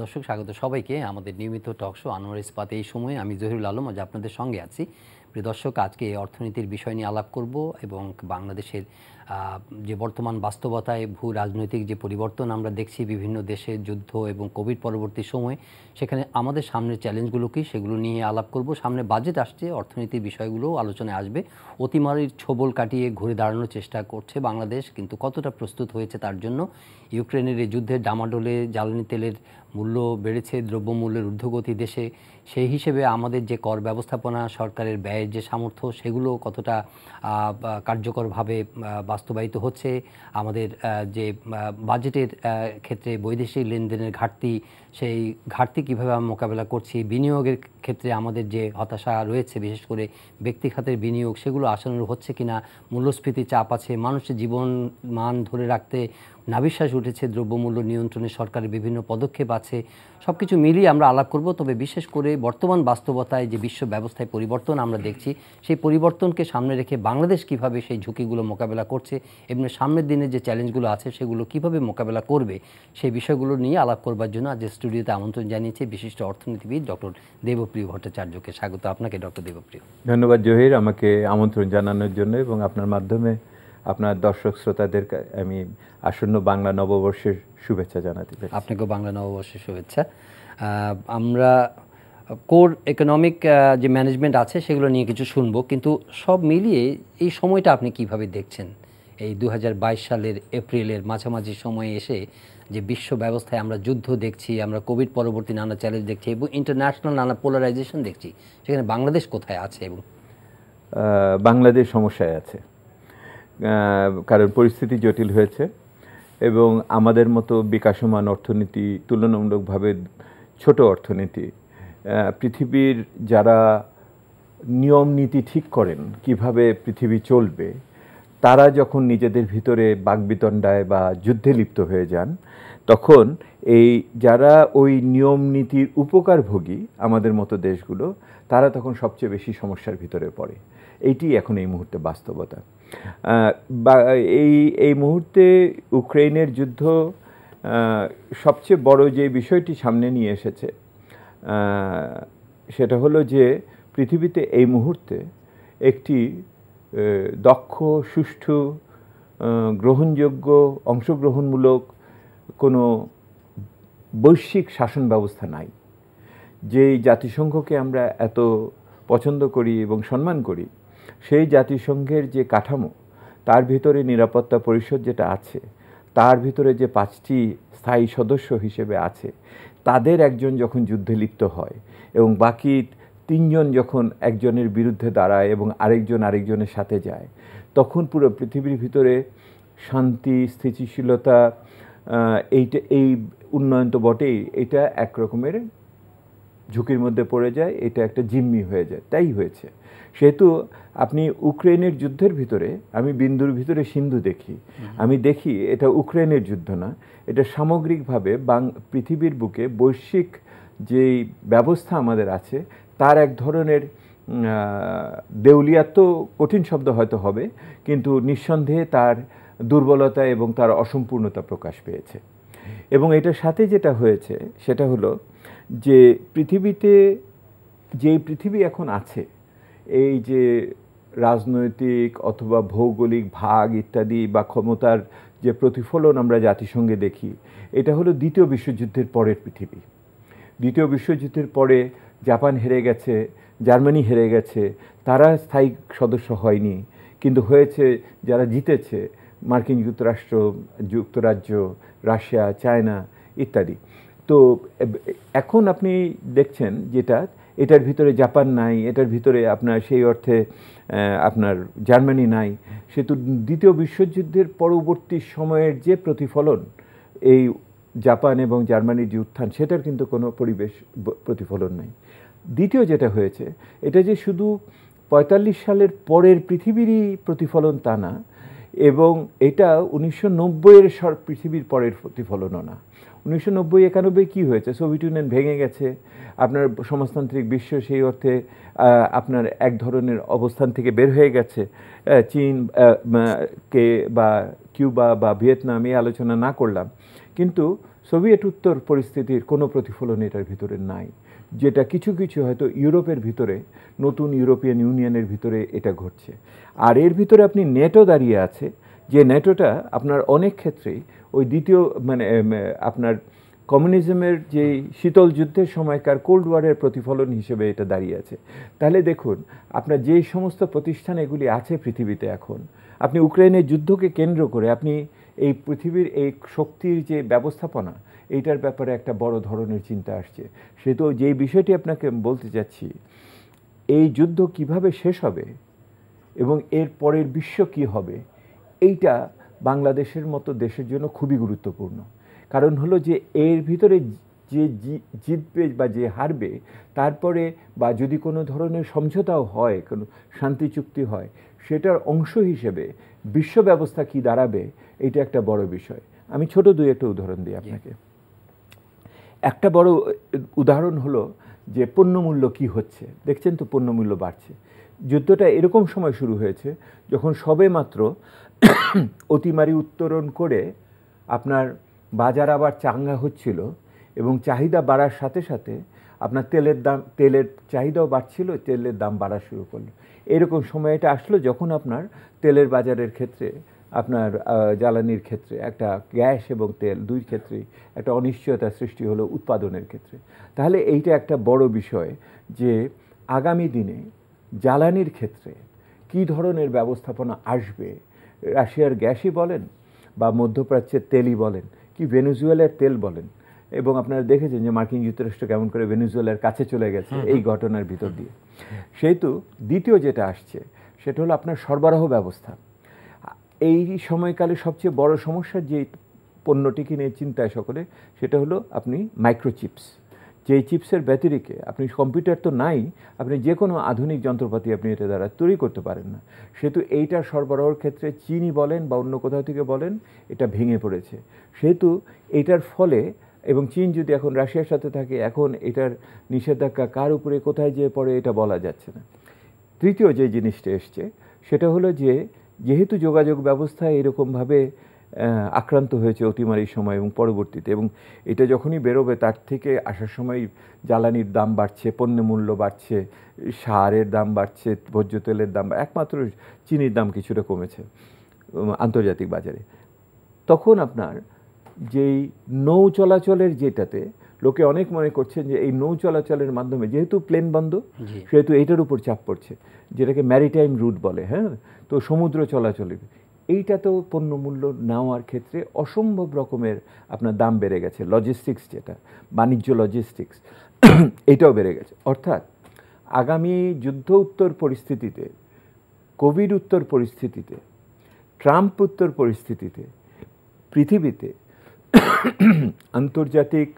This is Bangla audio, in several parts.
দর্শক, স্বাগত সবাইকে আমাদের নিয়মিত টক শো আনোয়ার ইস্পাত। এই সময়ে আমি জহিরুল আলম আজ আপনাদের সঙ্গে আছি। প্রিয় দর্শক, আজকে অর্থনীতির বিষয় নিয়ে আলাপ করব এবং বাংলাদেশের যে বর্তমান বাস্তবতায় ভূ রাজনৈতিক যে পরিবর্তন আমরা দেখছি বিভিন্ন দেশে, যুদ্ধ এবং কোভিড পরবর্তী সময়ে, সেখানে আমাদের সামনের চ্যালেঞ্জগুলো কী সেগুলো নিয়ে আলাপ করব। সামনে বাজেট আসছে, অর্থনীতির বিষয়গুলোও আলোচনায় আসবে। অতিমারির ছোবল কাটিয়ে ঘুরে দাঁড়ানোর চেষ্টা করছে বাংলাদেশ, কিন্তু কতটা প্রস্তুত হয়েছে তার জন্য? ইউক্রেনের এই যুদ্ধের ডামাডোলে জ্বালানি তেলের মূল্য বেড়েছে, দ্রব্যমূল্যের ঊর্ধ্বগতি দেশে। সেই হিসেবে আমাদের যে কর ব্যবস্থাপনা, সরকারের ব্যয়ের যে সামর্থ্য, সেগুলো কতটা কার্যকরভাবে বাস্তবায়িত হচ্ছে। আমাদের যে বাজেটের ক্ষেত্রে বৈদেশিক লেনদেনের ঘাটতি, সেই ঘাটতি কীভাবে আমরা মোকাবেলা করছি। বিনিয়োগের ক্ষেত্রে আমাদের যে হতাশা রয়েছে, বিশেষ করে ব্যক্তি খাতের বিনিয়োগ, সেগুলো আশানুরূপ হচ্ছে কিনা। মূল্যস্ফীতি চাপ আছে, মানুষের জীবন মান ধরে রাখতে নাভিশ্বাস উঠেছে, দ্রব্যমূল্য নিয়ন্ত্রণে সরকারের বিভিন্ন পদক্ষেপ আছে। সব কিছু মিলিয়ে আমরা আলাপ করব। তবে বিশেষ করে বর্তমান বাস্তবতায় যে বিশ্ব ব্যবস্থায় পরিবর্তন আমরা দেখছি, সেই পরিবর্তনকে সামনে রেখে বাংলাদেশ কিভাবে সেই ঝুঁকিগুলো মোকাবেলা করছে এবং সামনের দিনে যে চ্যালেঞ্জগুলো আছে সেগুলো কিভাবে মোকাবেলা করবে, সেই বিষয়গুলো নিয়ে আলাপ করবার জন্য আজ স্টুডিওতে আমন্ত্রণ জানিয়েছি বিশিষ্ট অর্থনীতিবিদ ডক্টর দেবপ্রিয় ভট্টাচার্যকে। স্বাগত আপনাকে ডক্টর দেবপ্রিয়। ধন্যবাদ জহির, আমাকে আমন্ত্রণ জানানোর জন্য এবং আপনার মাধ্যমে আপনার দর্শক শ্রোতাদের আমি আসন্ন বাংলা নববর্ষের শুভেচ্ছা জানাতে চাই। আপনাকেও বাংলা নববর্ষের শুভেচ্ছা। আমরা কোর ইকোনমিক যে ম্যানেজমেন্ট আছে সেগুলো নিয়ে কিছু শুনবো, কিন্তু সব মিলিয়ে এই সময়টা আপনি কিভাবে দেখছেন? এই 2022 সালের এপ্রিলের মাঝামাঝি সময়ে এসে যে বিশ্ব ব্যবস্থায় আমরা যুদ্ধ দেখছি, আমরা কোভিড পরবর্তী নানা চ্যালেঞ্জ দেখছি এবং ইন্টারন্যাশনাল নানা পোলারাইজেশন দেখছি, সেখানে বাংলাদেশ কোথায় আছে? এবং বাংলাদেশ সমস্যায় আছে, কারণ পরিস্থিতি জটিল হয়েছে এবং আমাদের মতো বিকাশমান অর্থনীতি, তুলনামূলকভাবে ছোট অর্থনীতি, পৃথিবীর যারা নিয়ম নীতি ঠিক করেন কিভাবে পৃথিবী চলবে, তারা যখন নিজেদের ভিতরে বাকবিতণ্ডায় বা যুদ্ধে লিপ্ত হয়ে যান, তখন এই যারা ওই নিয়ম নীতির উপকারভোগী আমাদের মতো দেশগুলো, তারা তখন সবচেয়ে বেশি সমস্যার ভিতরে পড়ে। এইটি এখন এই মুহূর্তে বাস্তবতা। এই মুহূর্তে ইউক্রেনের যুদ্ধ সবচেয়ে বড় যে বিষয়টি সামনে নিয়ে এসেছে, সেটা হলো যে পৃথিবীতে এই মুহূর্তে একটি দক্ষ, সুষ্ঠু, গ্রহণযোগ্য, অংশগ্রহণমূলক কোনো বৈশ্বিক শাসন ব্যবস্থা নাই। যেই জাতিসংঘকে আমরা এত পছন্দ করি এবং সম্মান করি, সেই জাতিসংঘের যে কাঠামো, তার ভিতরে নিরাপত্তা পরিষদ যেটা আছে, তার ভিতরে যে 5টি স্থায়ী সদস্য হিসেবে আছে, তাদের একজন যখন যুদ্ধে লিপ্ত হয় এবং বাকি 3জন যখন একজনের বিরুদ্ধে দাঁড়ায় এবং আরেকজনের সাথে যায়, তখন পুরো পৃথিবীর ভিতরে শান্তি, স্থিতিশীলতা, এই উন্নয়ন তো বটেই, এটা এক রকমের ঝুঁকির মধ্যে পড়ে যায়, এটা একটা জিম্মি হয়ে যায়। তাই হয়েছে। সেহেতু আপনি ইউক্রেনের যুদ্ধের ভিতরে, আমি বিন্দুর ভিতরে সিন্ধু দেখি, আমি দেখি এটা ইউক্রেনের যুদ্ধ না, এটা সামগ্রিকভাবে পৃথিবীর বুকে বৈশ্বিক যেই ব্যবস্থা আমাদের আছে, তার এক ধরনের দেউলিয়াত্ব, কঠিন শব্দ হয়তো হবে, কিন্তু নিঃসন্দেহে তার দুর্বলতা এবং তার অসম্পূর্ণতা প্রকাশ পেয়েছে। এবং এটার সাথে যেটা হয়েছে সেটা হলো যে পৃথিবীতে যেই পৃথিবী এখন আছে, এই যে রাজনৈতিক অথবা ভৌগোলিক ভাগ ইত্যাদি বা ক্ষমতার যে প্রতিফলন আমরা জাতিসংঘে দেখি, এটা হলো দ্বিতীয় বিশ্বযুদ্ধের পরের পৃথিবী। দ্বিতীয় বিশ্বযুদ্ধের পরে জাপান হেরে গেছে, জার্মানি হেরে গেছে, তারা স্থায়ী সদস্য হয়নি, কিন্তু হয়েছে যারা জিতেছে, মার্কিন যুক্তরাজ্য, রাশিয়া, চায়না ইত্যাদি। তো এখন আপনি দেখছেন যেটা, এটার ভিতরে জাপান নাই, এটার ভিতরে আপনার সেই অর্থে আপনার জার্মানি নাই। সেহেতু দ্বিতীয় বিশ্বযুদ্ধের পরবর্তী সময়ের যে প্রতিফলন, এই জাপান এবং জার্মানির যে উত্থান, সেটার কিন্তু কোনো পরিবেশ প্রতিফলন নাই। দ্বিতীয় যেটা হয়েছে, এটা যে শুধু 45 সালের পরের পৃথিবীরই প্রতিফলন তা না, এবং এটা 1990-এর পৃথিবীর পরের প্রতিফলনও না। 1990-91 কী হয়েছে? সোভিয়েত ইউনিয়ন ভেঙে গেছে, আপনার সমাজতান্ত্রিক বিশ্ব সেই অর্থে আপনার এক ধরনের অবস্থান থেকে বের হয়ে গেছে। চীন বা কিউবা বা ভিয়েতনাম, এই আলোচনা না করলাম, কিন্তু সোভিয়েত উত্তর পরিস্থিতির কোনো প্রতিফলন এটার ভিতরে নাই, যেটা কিছু কিছু হয়তো ইউরোপের ভিতরে, নতুন ইউরোপিয়ান ইউনিয়নের ভিতরে এটা ঘটছে। আর এর ভিতরে আপনি নেটো দাঁড়িয়ে আছে, যে নেটোটা আপনার অনেক ক্ষেত্রেই ওই দ্বিতীয় আপনার কমিউনিজমের যে শীতল যুদ্ধের সময়কার কোল্ড ওয়ারের প্রতিফলন হিসেবে এটা দাঁড়িয়ে আছে। তাহলে দেখুন, আপনার যে সমস্ত প্রতিষ্ঠান এগুলি আছে পৃথিবীতে এখন, আপনি ইউক্রেনের যুদ্ধকে কেন্দ্র করে আপনি এই পৃথিবীর এই শক্তির যে ব্যবস্থাপনা, এইটার ব্যাপারে একটা বড় ধরনের চিন্তা আসছে। সে তো যেই বিষয়টি আপনাকে বলতে চাচ্ছি, এই যুদ্ধ কিভাবে শেষ হবে এবং এর পরের বিশ্ব কি হবে, এইটা বাংলাদেশের মতো দেশের জন্য খুবই গুরুত্বপূর্ণ। কারণ হলো যে এর ভিতরে যে জিতবে বা যে হারবে, তারপরে বা যদি কোনো ধরনের সমঝোতাও হয়, কোনো শান্তি চুক্তি হয়, সেটার অংশ হিসেবে বিশ্ব ব্যবস্থা কি দাঁড়াবে, এটা একটা বড় বিষয়। আমি ছোট দুই একটা উদাহরণ দিই আপনাকে। একটা বড় উদাহরণ হলো যে পণ্যমূল্য কি হচ্ছে। দেখছেন তো পণ্যমূল্য বাড়ছে। যুদ্ধটা এরকম সময় শুরু হয়েছে যখন সবে মাত্র অতিমারি উত্তরণ করে আপনার বাজার আবার চাঙ্গা হচ্ছিল এবং চাহিদা বাড়ার সাথে সাথে আপনার তেলের চাহিদাও বাড়ছিল, তেলের দাম বাড়া শুরু করলো। এরকম সময় এটা আসলো যখন আপনার তেলের বাজারের ক্ষেত্রে, আপনার জ্বালানির ক্ষেত্রে, একটা গ্যাস এবং তেল দুই ক্ষেত্রেই একটা অনিশ্চয়তা সৃষ্টি হলো উৎপাদনের ক্ষেত্রে। তাহলে এইটা একটা বড় বিষয় যে আগামী দিনে জ্বালানির ক্ষেত্রে কী ধরনের ব্যবস্থাপনা আসবে। রাশিয়ার গ্যাসই বলেন বা মধ্যপ্রাচ্যের তেলই বলেন, কি ভেনেজুয়েলার তেল বলেন, এবং আপনারা দেখেছেন যে মার্কিন যুক্তরাষ্ট্র কেমন করে ভেনেজুয়েলার কাছে চলে গেছে এই ঘটনার ভিতর দিয়ে। সেহেতু দ্বিতীয় যেটা আসছে সেটা হলো আপনার সরবরাহ ব্যবস্থা। এই সময়কালে সবচেয়ে বড় সমস্যার যে পণ্যটিকে নিয়ে চিন্তায় সকলে, সেটা হলো আপনি মাইক্রোচিপস। যেই চিপসের ব্যতিরিকে আপনি কম্পিউটার তো নাই, আপনি যে কোনো আধুনিক যন্ত্রপাতি আপনি এটা দ্বারা তৈরি করতে পারেন না। সেহেতু এইটার সরবরাহের ক্ষেত্রে চীনই বলেন বা অন্য কোথাও থেকে বলেন, এটা ভেঙে পড়েছে। সেহেতু এইটার ফলে, এবং চীন যদি এখন রাশিয়ার সাথে থাকে, এখন এটার নিষেধাজ্ঞা কার উপরে কোথায় যেয়ে পড়ে এটা বলা যাচ্ছে না। তৃতীয় যে জিনিসটা এসছে সেটা হলো যে যেহেতু যোগাযোগ ব্যবস্থা এরকমভাবে আক্রান্ত হয়েছে অতিমারির সময় এবং পরবর্তীতে, এবং এটা যখনই বেরোবে তার থেকে আসার সময় জ্বালানির দাম বাড়ছে, পণ্যমূল্য বাড়ছে, সারের দাম বাড়ছে, ভোজ্য তেলের দাম, একমাত্র চিনির দাম কিছুটা কমেছে আন্তর্জাতিক বাজারে। তখন আপনার যেই নৌ চলাচলের যেটাতে লোকে অনেক মনে করছেন যে এই নৌ চলাচলের মাধ্যমে যেহেতু প্লেন বন্ধ, সেহেতু এইটার উপর চাপ পড়ছে, যেটাকে ম্যারিটাইম রুট বলে। হ্যাঁ, তো সমুদ্র চলাচলের এইটাতেও পণ্যমূল্য নেওয়ার ক্ষেত্রে অসম্ভব রকমের আপনার দাম বেড়ে গেছে। লজিস্টিক্স, যেটা বাণিজ্য লজিস্টিক্স, এটাও বেড়ে গেছে। অর্থাৎ আগামী যুদ্ধ উত্তর পরিস্থিতিতে, কোভিড উত্তর পরিস্থিতিতে, ট্রাম্প উত্তর পরিস্থিতিতে পৃথিবীতে আন্তর্জাতিক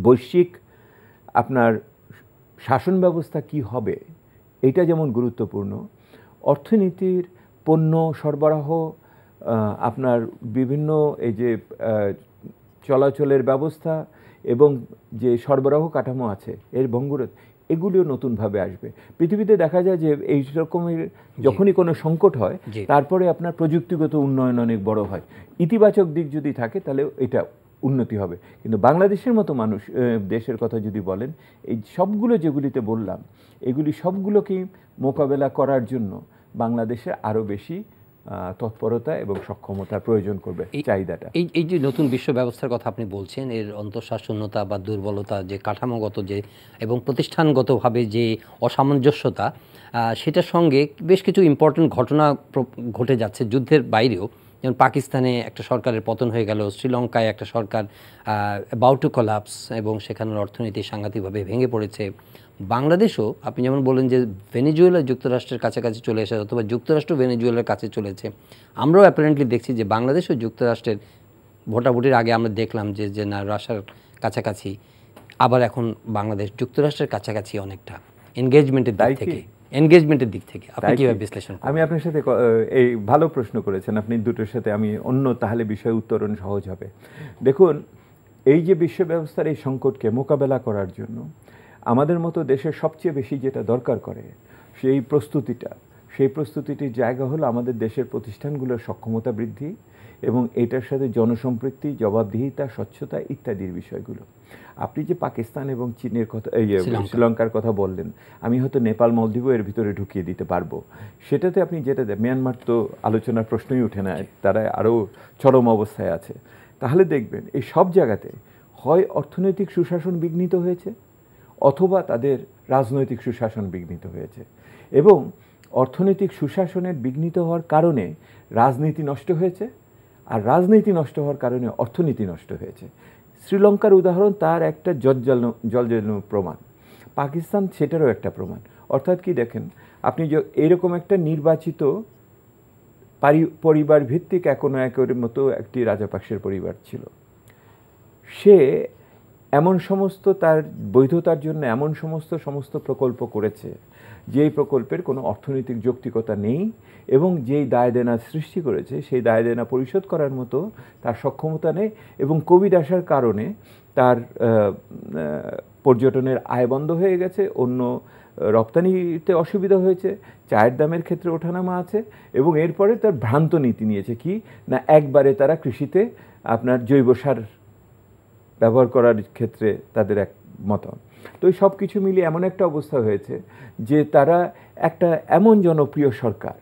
বৈশ্বিক আপনার শাসন ব্যবস্থা কি হবে, এটা যেমন গুরুত্বপূর্ণ, অর্থনীতির পণ্য সরবরাহ, আপনার বিভিন্ন এই যে চলাচলের ব্যবস্থা এবং যে সরবরাহ কাঠামো আছে এর ভঙ্গুরতা, এগুলিও নতুনভাবে আসবে। পৃথিবীতে দেখা যায় যে এই রকমের যখনই কোনো সংকট হয়, তারপরে আপনার প্রযুক্তিগত উন্নয়ন অনেক বড় হয়। ইতিবাচক দিক যদি থাকে তাহলে এটা উন্নতি হবে। কিন্তু বাংলাদেশের মতো দেশের কথা যদি বলেন, এই সবগুলো যেগুলিতে বললাম, এগুলি সবগুলোকেই মোকাবেলা করার জন্য বাংলাদেশের আরও বেশি তৎপরতা এবং সক্ষমতার প্রয়োজন করবে চাহিদাটা। এই যে নতুন বিশ্ব ব্যবস্থার কথা আপনি বলছেন, এর অন্তঃশাসনতা বা দুর্বলতা, যে কাঠামোগত যে এবং প্রতিষ্ঠানগতভাবে যে অসামঞ্জস্যতা, সেটার সঙ্গে বেশ কিছু ইম্পর্টেন্ট ঘটনা ঘটে যাচ্ছে যুদ্ধের বাইরেও। যেমন পাকিস্তানে একটা সরকারের পতন হয়ে গেল, শ্রীলঙ্কায় একটা সরকার অ্যাবাউট টু কোলাপস এবং সেখানের অর্থনীতি সাংঘাতিকভাবে ভেঙে পড়েছে। বাংলাদেশও আপনি যেমন বললেন যে ভেনেজুয়েলা যুক্তরাষ্ট্রের কাছাকাছি চলে এসেছে, অথবা যুক্তরাষ্ট্র ভেনেজুয়েলার কাছে চলেছে। আমরাও অ্যাপারেন্টলি দেখছি যে বাংলাদেশও যুক্তরাষ্ট্রের ভোটাভুটির আগে আমরা দেখলাম যে না, রাশিয়ার কাছাকাছি, আবার এখন বাংলাদেশ যুক্তরাষ্ট্রের কাছাকাছি অনেকটা এনগেজমেন্টের দিক থেকে আপনি কিভাবে বিশ্লেষণ করেন? আমি আপনার সাথে এই ভালো প্রশ্ন করেছেন আপনি, দুটোর সাথে আমি অন্য তাহলে বিষয় উত্তরণ সহজ হবে। দেখুন, এই যে বিশ্ব ব্যবস্থার এই সংকটকে মোকাবেলা করার জন্য আমাদের মতো দেশের সবচেয়ে বেশি যেটা দরকার করে সেই প্রস্তুতিটা, সেই প্রস্তুতিটির জায়গা হলো আমাদের দেশের প্রতিষ্ঠানগুলোর সক্ষমতা বৃদ্ধি এবং এটার সাথে জনসম্পৃক্তি, জবাবদিহিতা, স্বচ্ছতা ইত্যাদির বিষয়গুলো। আপনি যে পাকিস্তান এবং চীনের কথা, শ্রীলঙ্কার কথা বললেন, আমি হয়তো নেপাল, মালদ্বীপও এর ভিতরে ঢুকিয়ে দিতে পারবো। সেটাতে আপনি যেটা মিয়ানমার তো আলোচনার প্রশ্নই ওঠে না, তারা আরও চরম অবস্থায় আছে। তাহলে দেখবেন এই সব জায়গাতে হয় অর্থনৈতিক সুশাসন বিঘ্নিত হয়েছে অথবা তাদের রাজনৈতিক সুশাসন বিঘ্নিত হয়েছে, এবং অর্থনৈতিক সুশাসনের বিঘ্নিত হওয়ার কারণে রাজনীতি নষ্ট হয়েছে, আর রাজনীতি নষ্ট হওয়ার কারণে অর্থনীতি নষ্ট হয়েছে। শ্রীলঙ্কার উদাহরণ তার একটা জলজানো প্রমাণ, পাকিস্তান সেটারও একটা প্রমাণ। অর্থাৎ কি দেখেন, আপনি যে এরকম একটা নির্বাচিত পরিবার ভিত্তিক একর মতো একটি রাজাপাকসের পরিবার ছিল, সে এমন সমস্ত তার বৈধতার জন্য এমন সমস্ত প্রকল্প করেছে যেই প্রকল্পের কোনো অর্থনৈতিক যৌক্তিকতা নেই, এবং যেই দায় দেনা সৃষ্টি করেছে সেই দায় দেনা পরিশোধ করার মতো তার সক্ষমতা নেই, এবং কোভিড আসার কারণে তার পর্যটনের আয় বন্ধ হয়ে গেছে, অন্য রপ্তানিতে অসুবিধা হয়েছে, চায়ের দামের ক্ষেত্রে ওঠানামা আছে, এবং এরপরে তার ভ্রান্ত নীতি নিয়েছে কি না, একবারে তারা কৃষিতে আপনার জৈব সার ব্যবহার করার ক্ষেত্রে তাদের এক মত। তো এই সব কিছু মিলিয়ে এমন একটা অবস্থা হয়েছে যে তারা একটা এমন জনপ্রিয় সরকার,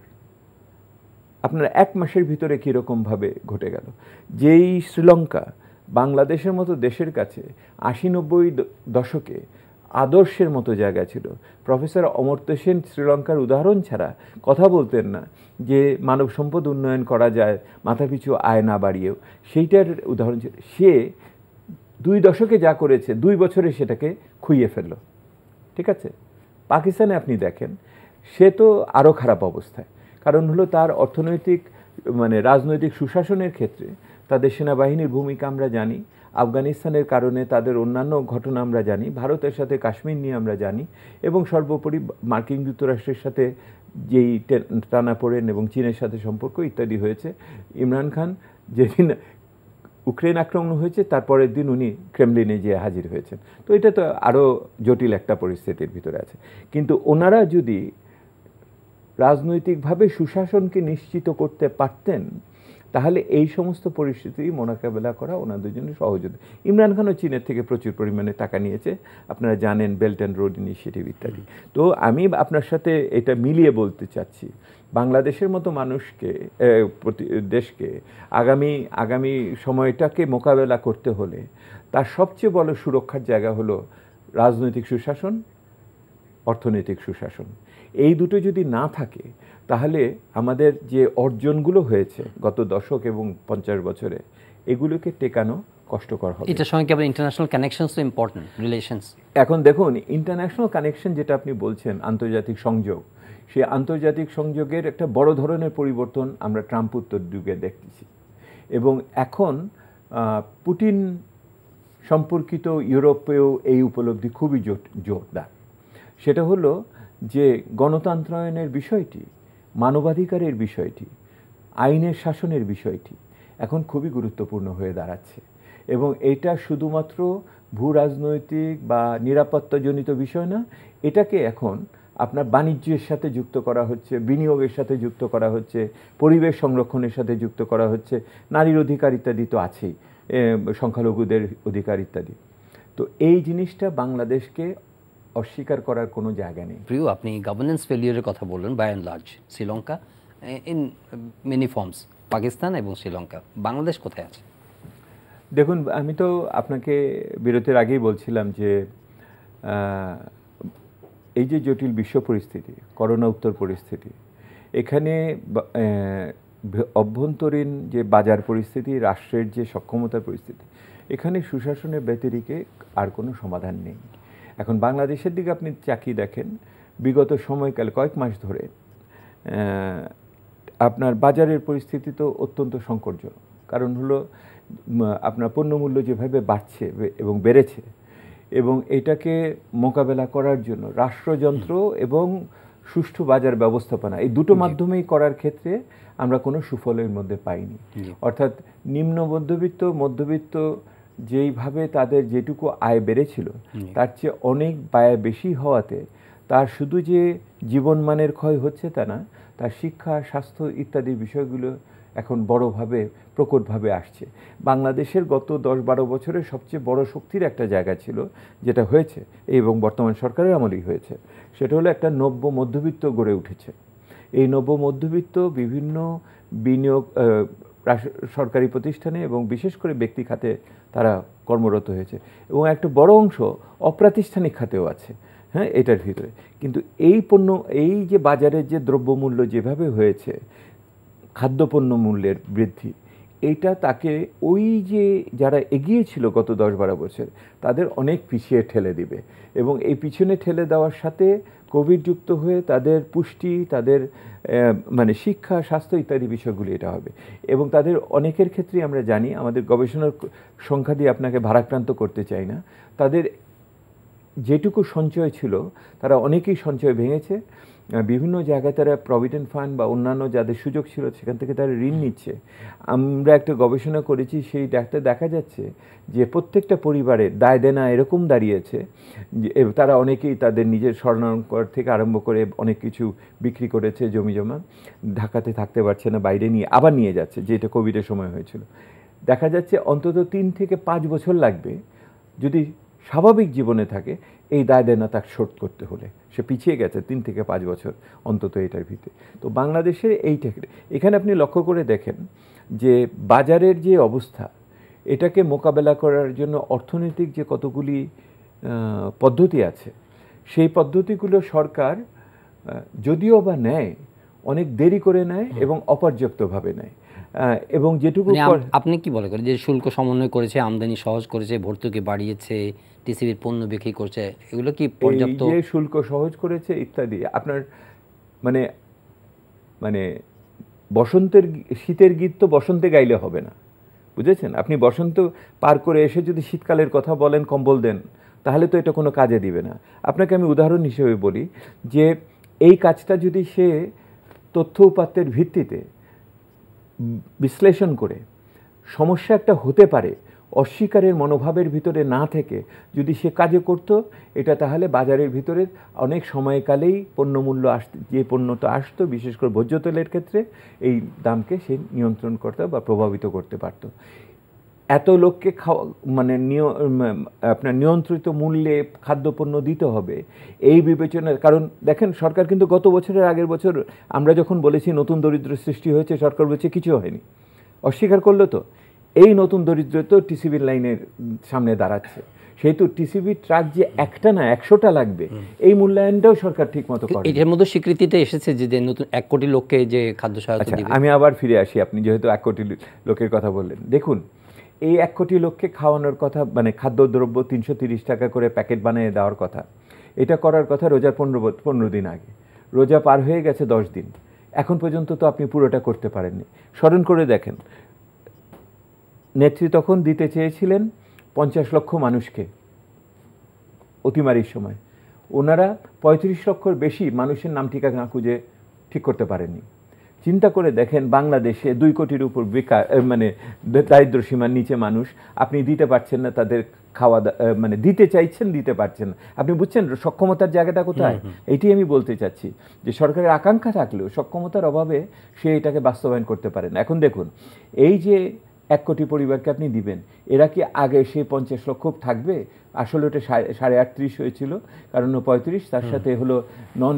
আপনার 1 মাসের ভিতরে কীরকমভাবে ঘটে গেল। যেই শ্রীলঙ্কা বাংলাদেশের মতো দেশের কাছে 80-90 দশকে আদর্শের মতো জায়গা ছিল, প্রফেসর অমর্ত্য সেন শ্রীলঙ্কার উদাহরণ ছাড়া কথা বলতেন না যে মানব সম্পদ উন্নয়ন করা যায় মাথাপিছু আয় না বাড়িয়েও, সেইটার উদাহরণ ছিল। সে 2 দশকে যা করেছে 2 বছরে সেটাকে খুইয়ে ফেলল। ঠিক আছে, পাকিস্তানে আপনি দেখেন সে তো আরও খারাপ অবস্থায়, কারণ হলো তার অর্থনৈতিক রাজনৈতিক সুশাসনের ক্ষেত্রে তাদের সেনাবাহিনীর ভূমিকা আমরা জানি, আফগানিস্তানের কারণে তাদের অন্যান্য ঘটনা আমরা জানি, ভারতের সাথে কাশ্মীর নিয়ে আমরা জানি, এবং সর্বোপরি মার্কিন যুক্তরাষ্ট্রের সাথে যেই টানাপোড়েন এবং চীনের সাথে সম্পর্ক ইত্যাদি হয়েছে। ইমরান খান যেদিন ইউক্রেন আক্রমণ হয়েছে তারপরের দিন উনি ক্রেমলিনে যেয়ে হাজির হয়েছেন। তো এটা তো আরও জটিল একটা পরিস্থিতির ভিতরে আছে। কিন্তু ওনারা যদি রাজনৈতিকভাবে সুশাসনকে নিশ্চিত করতে পারতেন তাহলে এই সমস্ত পরিস্থিতি মোকাবেলা করা ওনাদের জন্য সহজ হতো। ইমরান খানও চীনের থেকে প্রচুর পরিমাণে টাকা নিয়েছে, আপনারা জানেন, বেল্ট অ্যান্ড রোড ইনিশিয়েটিভ ইত্যাদি। তো আমি আপনার সাথে এটা মিলিয়ে বলতে চাচ্ছি, বাংলাদেশের মতো মানুষকে দেশকে আগামী সময়টাকে মোকাবেলা করতে হলে তার সবচেয়ে বড় সুরক্ষার জায়গা হলো রাজনৈতিক সুশাসন, অর্থনৈতিক সুশাসন। এই দুটো যদি না থাকে তাহলে আমাদের যে অর্জনগুলো হয়েছে গত দশক এবং 50 বছরে, এগুলোকে টেকানো কষ্টকর হবে। এটার সঙ্গে কেবল ইন্টারন্যাশনাল কানেকশনস তো ইম্পর্টেন্ট, রিলেশনস। এখন দেখুন, ইন্টারন্যাশনাল কানেকশন যেটা আপনি বলছেন, আন্তর্জাতিক সংযোগ, সেই আন্তর্জাতিক সংযোগের একটা বড় ধরনের পরিবর্তন আমরা ট্রাম্প উত্তর যুগে দেখতেছি। এবং এখন পুতিন সম্পর্কিত ইউরোপেও এই উপলব্ধি খুবই জোরদার। সেটা হলো যে গণতন্ত্রায়নের বিষয়টি, মানবাধিকারের বিষয়টি, আইনের শাসনের বিষয়টি এখন খুবই গুরুত্বপূর্ণ হয়ে দাঁড়াচ্ছে। এবং এটা শুধুমাত্র ভূ রাজনৈতিক বা নিরাপত্তাজনিত বিষয় না, এটাকে এখন আপনার বাণিজ্যের সাথে যুক্ত করা হচ্ছে, বিনিয়োগের সাথে যুক্ত করা হচ্ছে, পরিবেশ সংরক্ষণের সাথে যুক্ত করা হচ্ছে, নারীর অধিকার ইত্যাদি তো আছেই, সংখ্যালঘুদের অধিকার ইত্যাদি। তো এই জিনিসটা বাংলাদেশকে অস্বীকার করার কোনো জায়গা নেই। প্রিয়, আপনি গভর্নেন্স ফেলিওরের কথা বললেন, by and large Sri Lanka in many forms, Pakistan এবং শ্রীলঙ্কা, বাংলাদেশ কোথায় আছে? দেখুন, আমি তো আপনাকে বিরতির আগেই বলছিলাম যে এই যে জটিল বিশ্ব পরিস্থিতি, করোনা উত্তর পরিস্থিতি, এখানে অভ্যন্তরীণ যে বাজার পরিস্থিতি, রাষ্ট্রের যে সক্ষমতার পরিস্থিতি, এখানে সুশাসনের ব্যতিরিকে আর কোনো সমাধান নেই। এখন বাংলাদেশের দিকে আপনি তাকিয়ে দেখেন, বিগত সময়কাল কয়েক মাস ধরে আপনার বাজারের পরিস্থিতি তো অত্যন্ত সংকটজনক। কারণ হলো আপনার পণ্যমূল্য যেভাবে বাড়ছে এবং বেড়েছে, এবং এটাকে মোকাবেলা করার জন্য রাষ্ট্রযন্ত্র এবং সুষ্ঠু বাজার ব্যবস্থাপনা, এই দুটো মাধ্যমেই করার ক্ষেত্রে আমরা কোনো সুফলের মধ্যে পাইনি। অর্থাৎ নিম্ন মধ্যবিত্ত যেইভাবে তাদের যেটুকু আয় বেড়েছিল তার চেয়ে অনেক ব্যয় বেশি হওয়াতে তার শুধু যে জীবনমানের ক্ষয় হচ্ছে তা না, তার শিক্ষা, স্বাস্থ্য ইত্যাদি বিষয়গুলো এখন বড়ভাবে প্রকটভাবে আসছে। বাংলাদেশের গত 10-12 বছরের সবচেয়ে বড় শক্তির একটা জায়গা ছিল, যেটা হয়েছে এবং বর্তমান সরকারের আমলেই হয়েছে, সেটা হলো একটা নব্য মধ্যবিত্ত গড়ে উঠেছে। এই নব্য মধ্যবিত্ত বিভিন্ন বিনিয়োগ সরকারি প্রতিষ্ঠানে এবং বিশেষ করে ব্যক্তি খাতে তারা কর্মরত হয়েছে, এবং একটা বড় অংশ অপ্রাতিষ্ঠানিক খাতেও আছে। হ্যাঁ, এটার ভিতরে কিন্তু এই যে বাজারের যে দ্রব্যমূল্য যেভাবে হয়েছে, খাদ্যপণ্য মূল্যের বৃদ্ধি, এইটা তাকে ওই যে যারা এগিয়ে ছিল গত 10-12 বছর তাদের অনেক পিছিয়ে ঠেলে দিবে, এবং এই পিছনে ঠেলে দেওয়ার সাথে কোভিড যুক্ত হয়ে তাদের পুষ্টি, তাদের মানে শিক্ষা, স্বাস্থ্য ইত্যাদি বিষয়গুলি এটা হবে। এবং তাদের অনেকের ক্ষেত্রে আমরা জানি, আমাদের গবেষণার সংখ্যা দিয়ে আপনাকে ভারাক্রান্ত করতে চাই না, তাদের যেটুকু সঞ্চয় ছিল তারা অনেকেই সঞ্চয় ভেঙেছে। বিভিন্ন জায়গায় তারা প্রভিডেন্ট ফান্ড বা অন্যান্য যাদের সুযোগ ছিল সেখান থেকে তারা ঋণ নিচ্ছে। আমরা একটা গবেষণা করেছি, সেই দেখা যাচ্ছে যে প্রত্যেকটা পরিবারের দায় দেনা এরকম দাঁড়িয়েছে যে তারা অনেকেই তাদের নিজের স্বর্ণালঙ্কার থেকে আরম্ভ করে অনেক কিছু বিক্রি করেছে, জমি জমা, ঢাকাতে থাকতে পারছে না, বাইরে আবার নিয়ে যাচ্ছে, যেটা কোভিডের সময় হয়েছিল। দেখা যাচ্ছে অন্তত 3 থেকে 5 বছর লাগবে যদি স্বাভাবিক জীবনে থাকে এই দায় দেনা তাকে শোধ করতে হলে। সে পিছিয়ে গেছে 3 থেকে 5 বছর অন্তত এটার ভিতরে। তো বাংলাদেশের এখানে আপনি লক্ষ্য করে দেখেন যে বাজারের যে অবস্থা, এটাকে মোকাবেলা করার জন্য অর্থনৈতিক যে কতগুলি পদ্ধতি আছে, সেই পদ্ধতিগুলো সরকার যদিও বা নেয়, অনেক দেরি করে নেয় এবং অপর্যাপ্তভাবে নেয়। এবং যেটুকু আপনি কি বলে করেন যে শুল্ক সমন্বয় করেছে, আমদানি সহজ করেছে, ভর্তুকি বাড়িয়েছে, টিসিবির পণ্য বিক্রি করছে, এগুলো কি পর্যাপ্ত? যে শুল্ক সহজ করেছে ইত্যাদি, আপনার মানে মানে শীতের গীত তো বসন্তে গাইলে হবে না, বুঝেছেন? আপনি বসন্ত পার করে এসে যদি শীতকালের কথা বলেন, কম্বল দেন, তাহলে তো এটা কোনো কাজে দিবে না। আপনাকে আমি উদাহরণ হিসেবে বলি যে এই কাজটা যদি সে তথ্য উপাত্তের ভিত্তিতে বিশ্লেষণ করে সমস্যা একটা হতে পারে অস্বীকারের মনোভাবের ভিতরে না থেকে যদি সে কাজে করত, এটা তাহলে বাজারের ভিতরে অনেক সময়কালেই পণ্যমূল্য যে পণ্যটা আসতো, বিশেষ করে ভোজ্য তেলের ক্ষেত্রে, এই দামকে সে নিয়ন্ত্রণ করতে বা প্রভাবিত করতে পারত। এত লোককে আপনার নিয়ন্ত্রিত মূল্যে খাদ্যপণ্য দিতে হবে এই বিবেচনা। কারণ দেখেন, সরকার কিন্তু গত বছরের আগের বছর আমরা যখন বলেছি নতুন দরিদ্র সৃষ্টি হয়েছে, সরকার বলছে কিছু হয়নি, অস্বীকার করলো। তো এই নতুন দরিদ্র তো টিসিবির লাইনের সামনে দাঁড়াচ্ছে, সেহেতু টিসিবি ট্রাক যে একটা না 100টা লাগবে, এই মূল্যায়নটাও সরকার ঠিক মতো করে। এর মধ্যে স্বীকৃতিতে এসেছে যে নতুন 1 কোটি লোককে যে খাদ্য সহায়তা দিবে। আমি আবার ফিরে আসি, আপনি যেহেতু 1 কোটি লোকের কথা বললেন, দেখুন এই 1 কোটি লোককে খাওয়ানোর কথা, মানে খাদ্যদ্রব্য 330 টাকা করে প্যাকেট বানিয়ে দেওয়ার কথা, এটা করার কথা রোজার 15 দিন আগে। রোজা পার হয়ে গেছে 10 দিন, এখন পর্যন্ত তো আপনি পুরোটা করতে পারেননি। স্মরণ করে দেখেন, নেত্রী তখন দিতে চেয়েছিলেন 50 লক্ষ মানুষকে অতিমারির সময়, ওনারা 35 লক্ষর বেশি মানুষের নাম ঠিকানা খুঁজে ঠিক করতে পারেননি। চিন্তা করে দেখেন, বাংলাদেশে 2 কোটির উপর বেকার, মানে দারিদ্র সীমার নিচে মানুষ, আপনি দিতে পারছেন না তাদের খাওয়া, মানে দিতে চাইছেন, দিতে পারছেন না। আপনি বুঝছেন সক্ষমতার জায়গাটা কোথায়? এইটি আমি বলতে চাচ্ছি যে সরকারের আকাঙ্ক্ষা থাকলেও সক্ষমতার অভাবে সে এটাকে বাস্তবায়ন করতে পারে না। এখন দেখুন, এই যে 1 কোটি পরিবারকে আপনি দিবেন, এরা কি আগে সেই 50 লক্ষ থাকবে? আসলে ওটা 38.5 হয়েছিল, কারণ 35, তার সাথে হলো নন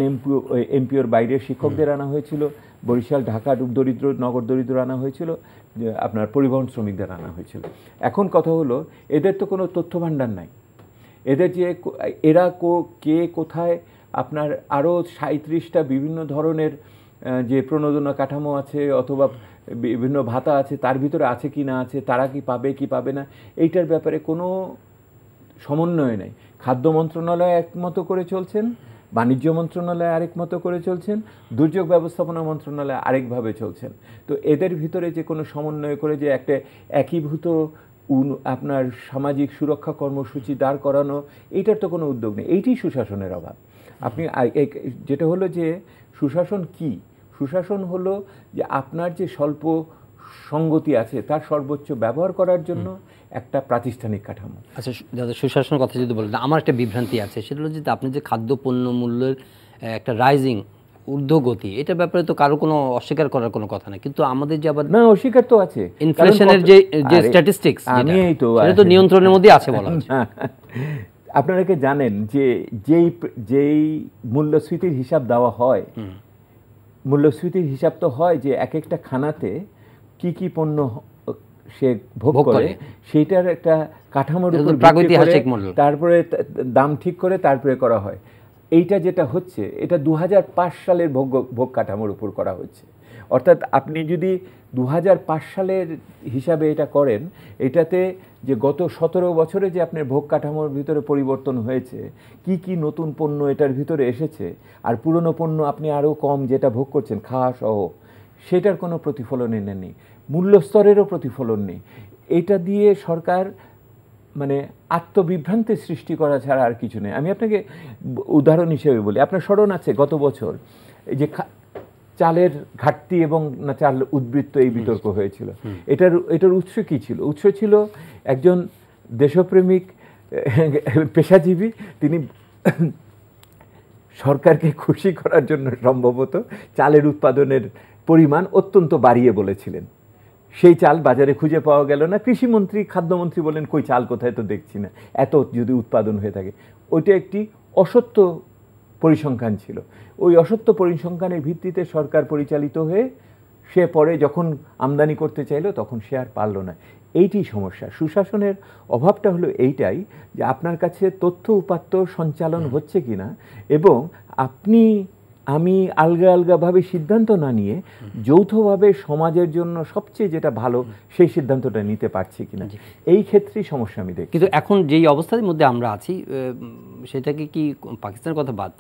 এমপিওর বাইরের শিক্ষকদের আনা হয়েছিল, বরিশাল, ঢাকা দরিদ্র, নগর দরিদ্র আনা হয়েছিল, আপনার পরিবহন শ্রমিকদের আনা হয়েছিল। এখন কথা হলো, এদের তো কোনো তথ্য ভাণ্ডার নাই, এদের যে এরা কে কোথায়, আপনার আরও 37টা বিভিন্ন ধরনের যে প্রণোদনা কাঠামো আছে অথবা বিভিন্ন ভাতা আছে, তার ভিতরে আছে কি না আছে, তারা কি পাবে কি পাবে না, এইটার ব্যাপারে কোনো সমন্বয় নেই। খাদ্য মন্ত্রণালয় একমতো করে চলছেন, বাণিজ্য মন্ত্রণালয় আরেক মতো করে চলছেন, দুর্যোগ ব্যবস্থাপনা মন্ত্রণালয় আরেকভাবে চলছেন। তো এদের ভিতরে যে কোনো সমন্বয় করে যে একটা একীভূত আপনার সামাজিক সুরক্ষা কর্মসূচি দাঁড় করানো, এইটার তো কোনো উদ্যোগ নেই। এইটি সুশাসনের অভাব। আপনি যেটা হলো যে সুশাসন কি? সুশাসন হলো যে আপনার যে স্বল্প সঙ্গতি আছে তার সর্বোচ্চ ব্যবহার করার জন্য একটা প্রাতিষ্ঠানিক কাঠামো। আচ্ছা দাদা, সুশাসনের কথা যদি বলেন, আমার একটা বিভ্রান্তি আছে, সেটা হলো যে আপনি যে খাদ্য পণ্য মূল্যের একটা রাইজিং ঊর্ধ্বগতি, এটার ব্যাপারে তো কারো কোনো অস্বীকার করার কোনো কথা না, কিন্তু আমাদের যে আবার না অস্বীকার তো আছে, ইনফ্লেশনের যে স্ট্যাটিস্টিক্স আমি এই তো সেটা তো নিয়ন্ত্রণের মধ্যে আছে বলা হচ্ছে। আপনারা কি জানেন যে যেই মূল্যস্ফীতির হিসাব দেওয়া হয়, মূল্যস্ফীতির হিসাব তো হয় যে এক একটা খানাতে কি কি পণ্য সে ভোগ করে সেইটার একটা কাঠামোর উপর প্রাগৈতিহাসিক মূল্য, তারপরে দাম ঠিক করে তারপরে করা হয়। এইটা যেটা হচ্ছে এটা 2005 সালের ভোগ কাঠামোর উপর করা হচ্ছে। অর্থাৎ আপনি যদি 2005 সালের হিসাবে এটা করেন, এটাতে যে গত 17 বছরে যে আপনার ভোগ কাঠামোর ভিতরে পরিবর্তন হয়েছে, কি কি নতুন পণ্য এটার ভিতরে এসেছে, আর পুরনো পণ্য আপনি আরও কম যেটা ভোগ করছেন খাওয়া সহ, সেটার কোনো প্রতিফলন এনে নেই, মূল্যস্তরেরও প্রতিফলন নেই। এটা দিয়ে সরকার মানে আত্মবিভ্রান্তির সৃষ্টি করা ছাড়া আর কিছু নেই। আমি আপনাকে উদাহরণ হিসেবে বলি, আপনার স্মরণ আছে গত বছর এই যে চালের ঘাটতি এবং না চাল উদ্বৃত্ত এই বিতর্ক হয়েছিল। এটার উৎস কী ছিল? উৎস ছিল একজন দেশপ্রেমিক পেশাজীবী, তিনি সরকারকে খুশি করার জন্য সম্ভবত চালের উৎপাদনের পরিমাণ অত্যন্ত বাড়িয়ে বলেছিলেন। সেই চাল বাজারে খুঁজে পাওয়া গেল না। কৃষিমন্ত্রী খাদ্যমন্ত্রী বলেন কই চাল কোথায়, তো দেখছি না, এত যদি উৎপাদন হয়ে থাকে। ওইটা একটি অসত্য পরিসংখ্যান ছিল। ওই অসত্য পরিসংখ্যানের ভিত্তিতে সরকার পরিচালিত হয়ে সে পরে যখন আমদানি করতে চাইলো তখন সে আর পারল না। এইটি সমস্যা। সুশাসনের অভাবটা হলো এইটাই যে আপনার কাছে তথ্য উপাত্ত সঞ্চালন হচ্ছে কিনা এবং আমি আলগা আলগাভাবে সিদ্ধান্ত না নিয়ে যৌথভাবে সমাজের জন্য সবচেয়ে যেটা ভালো সেই সিদ্ধান্তটা নিতে পারছি কিনা, এই ক্ষেত্রেই সমস্যা আমি দেখি। কিন্তু এখন যেই অবস্থার মধ্যে আমরা আছি সেটাকে কি পাকিস্তানের কথা বাদ,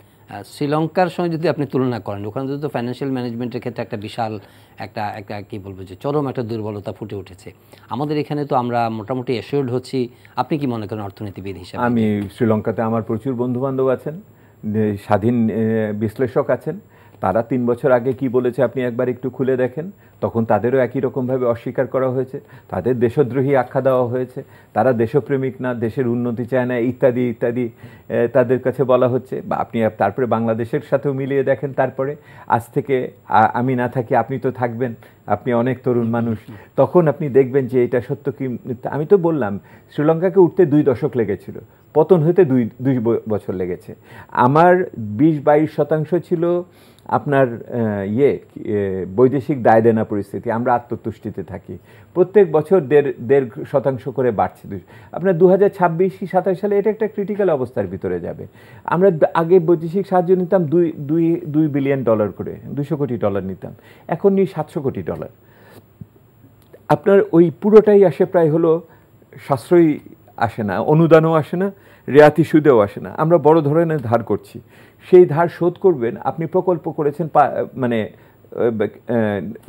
শ্রীলঙ্কার সঙ্গে যদি আপনি তুলনা করেন, ওখানে তো ফাইন্যান্সিয়াল ম্যানেজমেন্টের ক্ষেত্রে একটা বিশাল একটা কি বলবো যে চরম একটা দুর্বলতা ফুটে উঠেছে। আমাদের এখানে তো আমরা মোটামুটি অ্যাসিওর্ড হচ্ছি। আপনি কি মনে করেন অর্থনীতিবিদ হিসেবে? আমি শ্রীলঙ্কাতে আমার প্রচুর বন্ধুবান্ধব আছেন, স্বাধীন বিশ্লেষক আছেন। তারা 3 বছর আগে কি বলেছে আপনি একবার একটু খুলে দেখেন। তখন তাদেরও একই রকমভাবে অস্বীকার করা হয়েছে, তাদের দেশদ্রোহী আখ্যা দেওয়া হয়েছে, তারা দেশপ্রেমিক না, দেশের উন্নতি চায় না, ইত্যাদি ইত্যাদি তাদের কাছে বলা হচ্ছে। বা আপনি তারপরে বাংলাদেশের সাথেও মিলিয়ে দেখেন, তারপরে আজ থেকে আমি না থাকি আপনি তো থাকবেন, আপনি অনেক তরুণ মানুষ, তখন আপনি দেখবেন যে এটা সত্য কি। আমি তো বললাম শ্রীলঙ্কাকে উঠতে 2 দশক লেগেছিল, পতন হতে 2 বছর লেগেছে। আমার 20-22% ছিল আপনার বৈদেশিক দায় দেনা পরিস্থিতি। আমরা আত্মতুষ্টিতে থাকি, প্রত্যেক বছর 1.5% করে বাড়ছে। আপনার 2026-27 সালে এটা একটা ক্রিটিক্যাল অবস্থার ভিতরে যাবে। আমরা আগে বৈদেশিক সাহায্য নিতাম $2 বিলিয়ন করে, $200 কোটি নিতাম, এখন নিই $700 কোটি। আপনার ওই পুরোটাই আসে প্রায় হলো সাশ্রয়ী আসে না, অনুদানও আসে না, রেয়াতি সুদেও আসে না। আমরা বড় ধরনের ধার করছি, সেই ধার শোধ করবেন। আপনি প্রকল্প করেছেন, মানে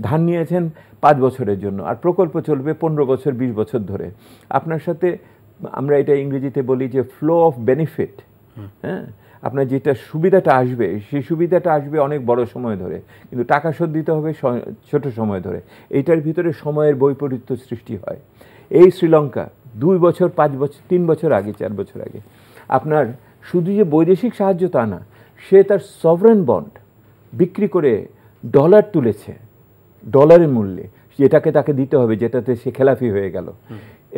ধার নিয়েছেন 5 বছরের জন্য, আর প্রকল্প চলবে 15 বছর 20 বছর ধরে। আপনার সাথে আমরা এটা ইংরেজিতে বলি যে ফ্লো অফ বেনিফিট। হ্যাঁ, আপনার যেটা সুবিধাটা আসবে সেই সুবিধাটা আসবে অনেক বড় সময় ধরে, কিন্তু টাকা শোধ দিতে হবে ছোট সময় ধরে। এইটার ভিতরে সময়ের বৈপরীত্য সৃষ্টি হয়। এই শ্রীলঙ্কা 2 বছর 5 বছর 3 বছর আগে 4 বছর আগে আপনার শুধু যে বৈদেশিক সাহায্য তা না, সে তার সভরেন বন্ড বিক্রি করে ডলার তুলেছে, ডলারের মূল্যে, যেটাকে তাকে দিতে হবে, যেটাতে সে খেলাফি হয়ে গেল।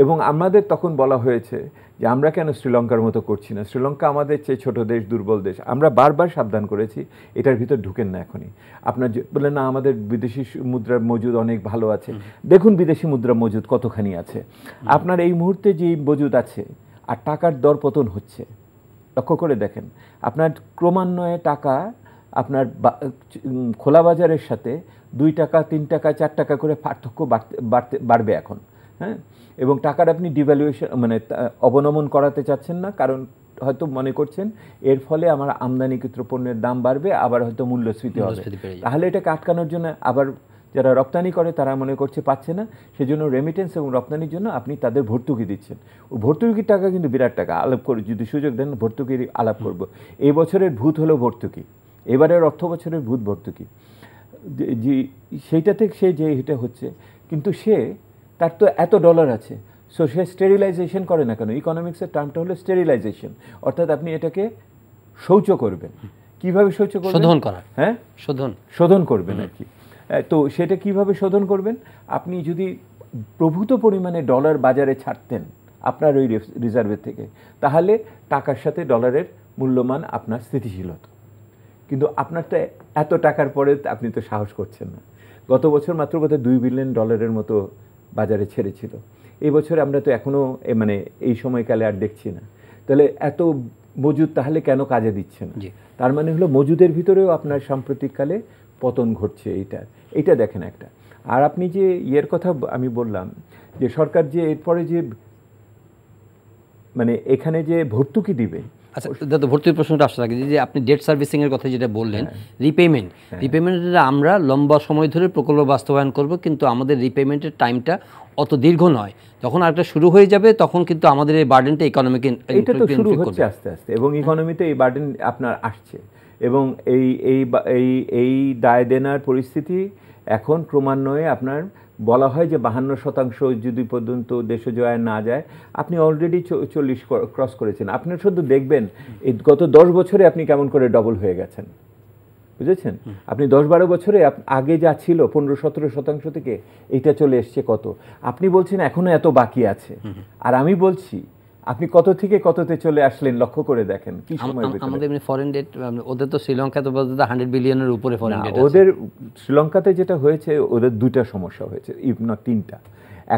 এবং আমাদের তখন বলা হয়েছে যে আমরা কেন শ্রীলঙ্কার মতো করছি না, শ্রীলঙ্কা আমাদের চেয়ে ছোট দেশ, দুর্বল দেশ। আমরা বারবার সাবধান করেছি এটার ভিতর ঢুকেন না এখনই। আপনার বললেন না আমাদের বিদেশি মুদ্রার মজুদ অনেক ভালো আছে, দেখুন বিদেশি মুদ্রা মজুদ কতখানি আছে। আপনার এই মুহূর্তে যে মজুদ আছে আর টাকার দর পতন হচ্ছে, লক্ষ্য করে দেখেন। আপনার ক্রমান্বয়ে টাকা আপনার খোলা বাজারের সাথে 2 টাকা 3 টাকা 4 টাকা করে পার্থক্য বাড়বে এখন। হ্যাঁ, এবং টাকার আপনি ডিভ্যালুয়েশন মানে অবনমন করাতে চাচ্ছেন না, কারণ হয়তো মনে করছেন এর ফলে আমার আমদানিকৃত পণ্যের দাম বাড়বে, আবার হয়তো মূল্যস্ফীতি হবে। তাহলে এটাকে আটকানোর জন্য আবার যারা রপ্তানি করে তারা মনে করছে পাচ্ছে না, সেজন্য রেমিটেন্স এবং রপ্তানির জন্য আপনি তাদের ভর্তুকি দিচ্ছেন। ওই ভর্তুকির টাকা কিন্তু বিরাট টাকা। আলাপ করে যদি সুযোগ দেন ভর্তুকির আলাপ করব। এই বছরের ভূত হলো ভর্তুকি, এবারের অর্থ বছরের ভূত ভর্তুকি। যে সেইটাতে সে যে এটা হচ্ছে, কিন্তু তার তো এত ডলার আছে, সো সে স্টেরিলাইজেশন করে না কেন? ইকোনমিক্সের টার্মটা হলো স্টেরিলাইজেশন, অর্থাৎ আপনি এটাকে শৌচ করবেন। কিভাবে সহ্য করবেন? শোধন করা, হ্যাঁ, শোধন করবেন আর কি। তো সেটা কিভাবে শোধন করবেন? আপনি যদি প্রভূত পরিমাণে ডলার বাজারে ছাড়তেন আপনার ওই রিজার্ভের থেকে, তাহলে টাকার সাথে ডলারের মূল্যমান আপনার স্থিতিশীল হতো। কিন্তু আপনার তো এত টাকার পরে আপনি তো সাহস করছেন না। গত বছর মাত্র বোধহয় $2 বিলিয়ন মতো বাজারে ছেড়েছিল। এই বছর আমরা তো এখনও মানে এই সময়কালে আর দেখছি না। তাহলে এত মজুদ তাহলে কেন কাজে দিচ্ছে না? তার মানে হলো মজুদের ভিতরেও আপনার সাম্প্রতিককালে পতন ঘটছে। এইটা দেখেন একটা। আর আপনি যে ইয়ের কথা আমি বললাম যে সরকার যে এরপরে যে মানে এখানে যে ভর্তুকি দিবে। আচ্ছা দাদা, ভর্তির প্রশ্নটা আসার আগে যে আপনি ডেট সার্ভিসিং এর কথা যেটা বললেন, রিপেমেন্টের আমরা লম্বা সময় ধরে প্রকল্প বাস্তবায়ন করব, কিন্তু আমাদের রিপেমেন্টের টাইমটা অত দীর্ঘ নয়। যখন আরেকটা শুরু হয়ে যাবে তখন কিন্তু আমাদের এই বার্ডেনটা ইকোনমিকে এটা তো শুরু হচ্ছে আস্তে আস্তে, এবং ইকোনমিতে এই বার্ডেন আপনার আসছে, এবং এই দায় দেনার পরিস্থিতি এখন ক্রমান্বয়ে আপনার বলা হয় যে 52% যদি পর্যন্ত দেশজ আয় না যায়, আপনি অলরেডি 40 ক্রস করেছেন। আপনি শুধু দেখবেন এই গত 10 বছরে আপনি কেমন করে ডবল হয়ে গেছেন, বুঝেছেন? আপনি 10-12 বছরে আগে যা ছিল 15-17% থেকে এইটা চলে এসছে কত। আপনি বলছেন এখনো এত বাকি আছে, আর আমি বলছি আপনি কত থেকে কততে চলে আসলেন লক্ষ্য করে দেখেন কি সময়। আমাদের ফরেন ডেট, ওদের তো শ্রীলঙ্কা তো 100 বিলিয়নের উপরে ফরেন ডেট। ওদের শ্রীলঙ্কাতে যেটা হয়েছে, ওদের দুইটা সমস্যা হয়েছে, ইফ নট তিনটা।